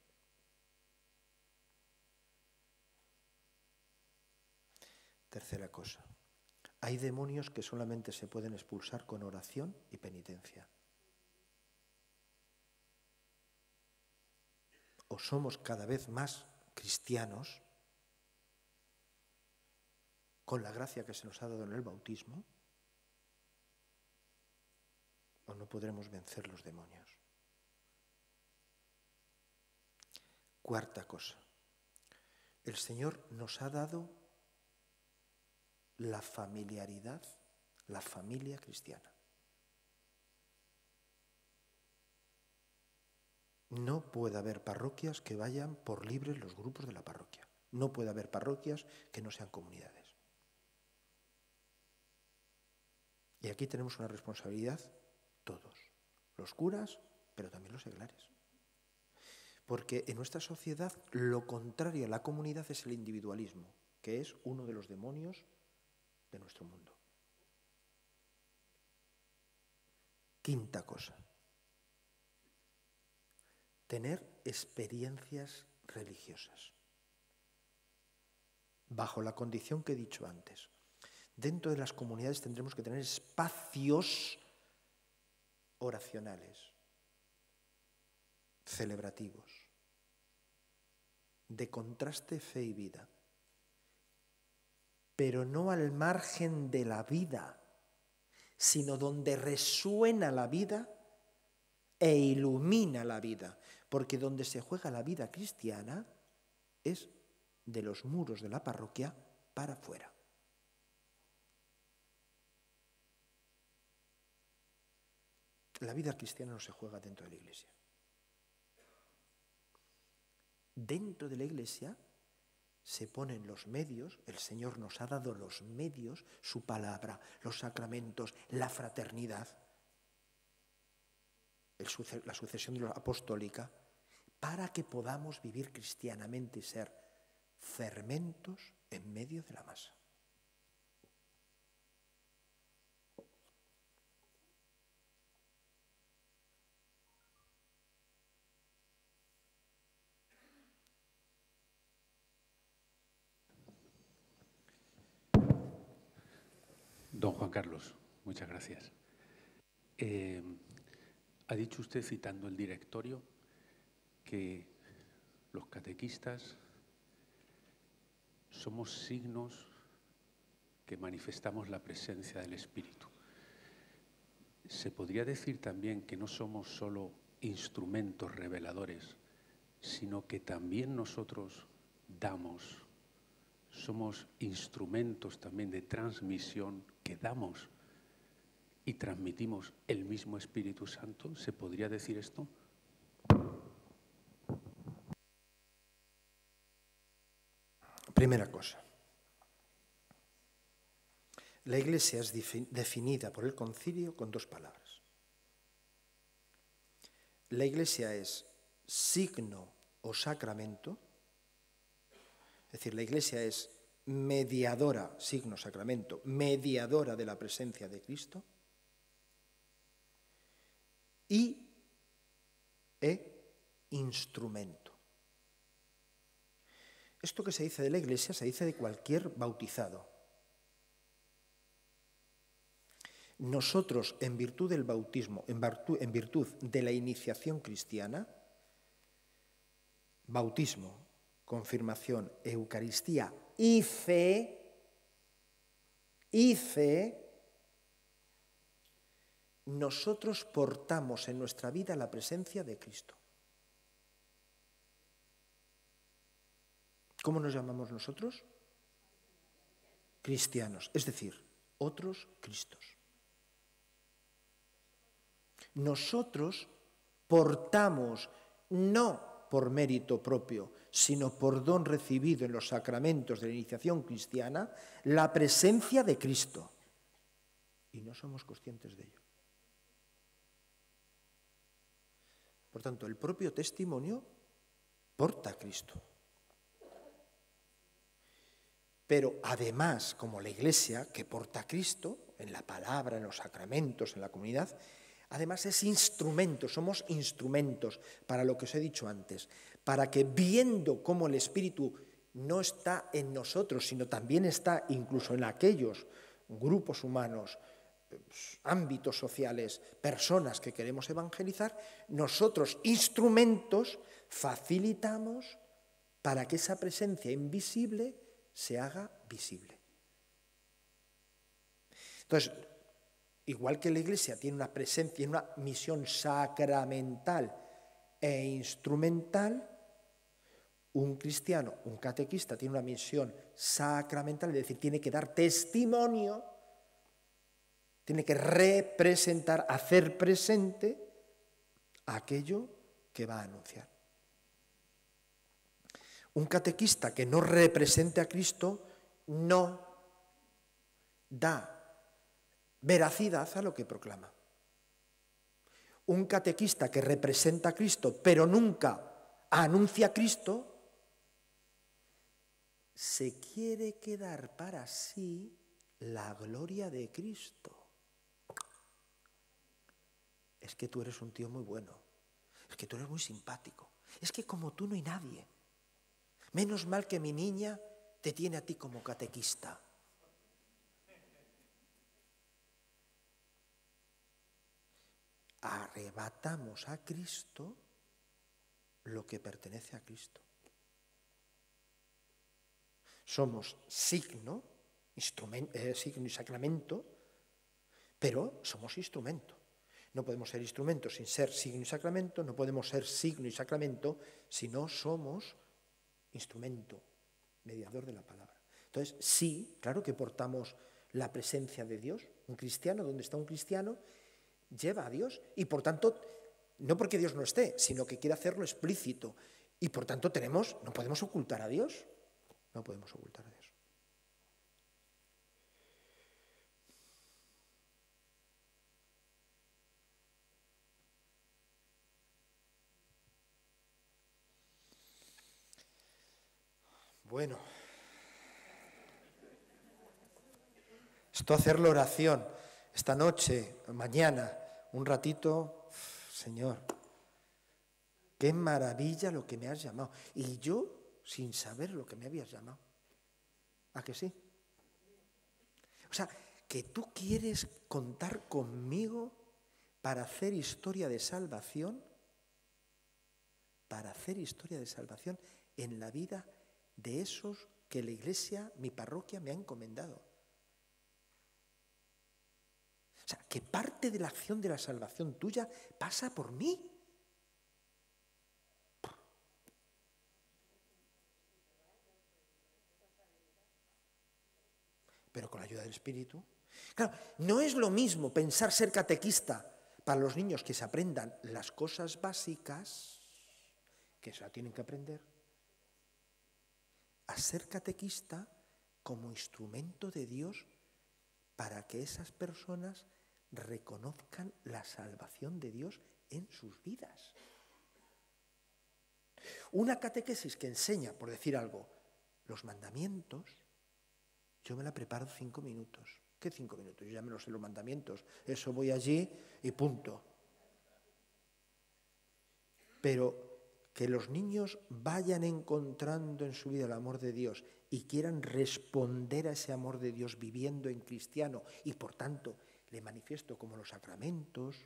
Tercera cosa, hay demonios que solamente se pueden expulsar con oración y penitencia. O somos cada vez más cristianos con la gracia que se nos ha dado en el bautismo, o no podremos vencer los demonios. Cuarta cosa, el Señor nos ha dado la familiaridad, la familia cristiana. No puede haber parroquias que vayan por libres los grupos de la parroquia. No puede haber parroquias que no sean comunidades. Y aquí tenemos una responsabilidad todos, los curas, pero también los seglares. Porque en nuestra sociedad lo contrario a la comunidad es el individualismo, que es uno de los demonios de nuestro mundo. Quinta cosa, tener experiencias religiosas, bajo la condición que he dicho antes. Dentro de las comunidades tendremos que tener espacios oracionales, celebrativos, de contraste fe y vida, pero no al margen de la vida, sino donde resuena la vida e ilumina la vida, porque donde se juega la vida cristiana es de los muros de la parroquia para afuera. La vida cristiana no se juega dentro de la Iglesia. Dentro de la Iglesia se ponen los medios, el Señor nos ha dado los medios, su palabra, los sacramentos, la fraternidad, la sucesión apostólica, para que podamos vivir cristianamente y ser fermentos en medio de la masa. Don Juan Carlos, muchas gracias. Ha dicho usted, citando el directorio, que los catequistas somos signos que manifestamos la presencia del Espíritu. ¿Se podría decir también que no somos solo instrumentos reveladores, sino que también nosotros somos instrumentos también de transmisión que damos y transmitimos el mismo Espíritu Santo? ¿Se podría decir esto? Primera cosa. La Iglesia es definida por el Concilio con dos palabras. La Iglesia es signo o sacramento, es decir, la Iglesia es mediadora, signo, sacramento, mediadora de la presencia de Cristo, y instrumento. Esto que se dice de la Iglesia se dice de cualquier bautizado. Nosotros, en virtud del bautismo, en virtud de la iniciación cristiana, bautismo, confirmación, Eucaristía y fe, nosotros portamos en nuestra vida la presencia de Cristo. ¿Cómo nos llamamos nosotros? Cristianos, es decir, otros Cristos. Nosotros portamos, no por mérito propio, sino por don recibido en los sacramentos de la iniciación cristiana, la presencia de Cristo. Y no somos conscientes de ello. Por tanto, el propio testimonio porta a Cristo. Pero además, como la Iglesia, que porta a Cristo, en la palabra, en los sacramentos, en la comunidad, además es instrumento, somos instrumentos para lo que os he dicho antes, para que viendo cómo el Espíritu no está en nosotros, sino también está incluso en aquellos grupos humanos, ámbitos sociales, personas que queremos evangelizar, nosotros, instrumentos, facilitamos para que esa presencia invisible se haga visible. Entonces, igual que la Iglesia tiene una presencia, tiene una misión sacramental e instrumental, un cristiano, un catequista, tiene una misión sacramental, es decir, tiene que dar testimonio, tiene que representar, hacer presente aquello que va a anunciar. Un catequista que no represente a Cristo no da veracidad a lo que proclama. Un catequista que representa a Cristo pero nunca anuncia a Cristo, se quiere quedar para sí la gloria de Cristo. Es que tú eres un tío muy bueno, es que tú eres muy simpático, es que como tú no hay nadie. Menos mal que mi niña te tiene a ti como catequista. Arrebatamos a Cristo lo que pertenece a Cristo. Somos signo y sacramento, pero somos instrumento. No podemos ser instrumento sin ser signo y sacramento, no podemos ser signo y sacramento si no somos instrumento, mediador de la palabra. Entonces, sí, claro que portamos la presencia de Dios. Un cristiano, donde está un cristiano, lleva a Dios y, por tanto, no porque Dios no esté, sino que quiere hacerlo explícito. Y, por tanto, no podemos ocultar a Dios. No podemos ocultar a Dios. Bueno, esto hacerlo oración esta noche, mañana, un ratito, Señor, qué maravilla lo que me has llamado. Y yo sin saber lo que me habías llamado. ¿A que sí? O sea, que tú quieres contar conmigo para hacer historia de salvación, en la vida de esos que la Iglesia, mi parroquia, me ha encomendado. O sea, que parte de la acción de la salvación tuya pasa por mí. Pero con la ayuda del Espíritu. Claro, no es lo mismo pensar ser catequista para los niños que se aprendan las cosas básicas, que se la tienen que aprender, a ser catequista como instrumento de Dios para que esas personas reconozcan la salvación de Dios en sus vidas. Una catequesis que enseña, por decir algo, los mandamientos, yo me la preparo 5 minutos. ¿Qué 5 minutos? Yo ya me lo sé los mandamientos. Eso voy allí y punto. Pero que los niños vayan encontrando en su vida el amor de Dios y quieran responder a ese amor de Dios viviendo en cristiano y por tanto le manifiesto como los sacramentos,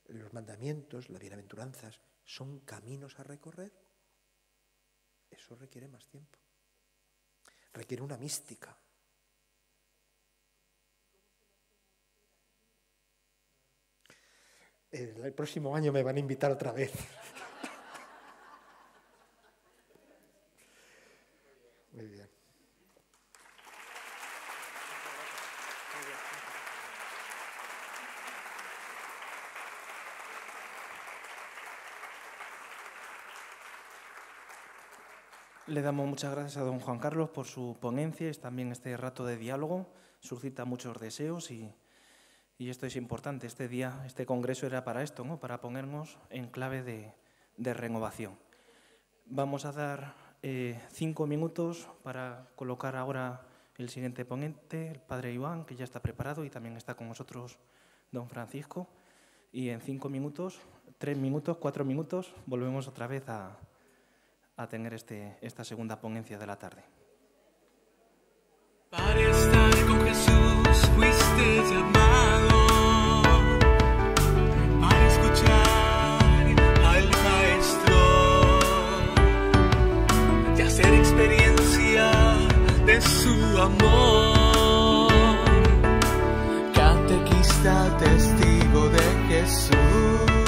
los mandamientos, las bienaventuranzas, son caminos a recorrer. Eso requiere más tiempo. Requiere una mística. El próximo año me van a invitar otra vez. Muy bien. Le damos muchas gracias a don Juan Carlos por su ponencia y también este rato de diálogo. Suscita muchos deseos y esto es importante. Este día, este congreso era para esto, ¿no? Para ponernos en clave de renovación. Vamos a dar 5 minutos para colocar ahora el siguiente ponente, el padre Iván, que ya está preparado y también está con nosotros don Francisco. Y en 5 minutos, 3 minutos, 4 minutos, volvemos otra vez a tener esta segunda ponencia de la tarde. Para estar con Jesús fuiste llamado, para escuchar al Maestro y hacer experiencia de su amor. Catequista, testigo de Jesús.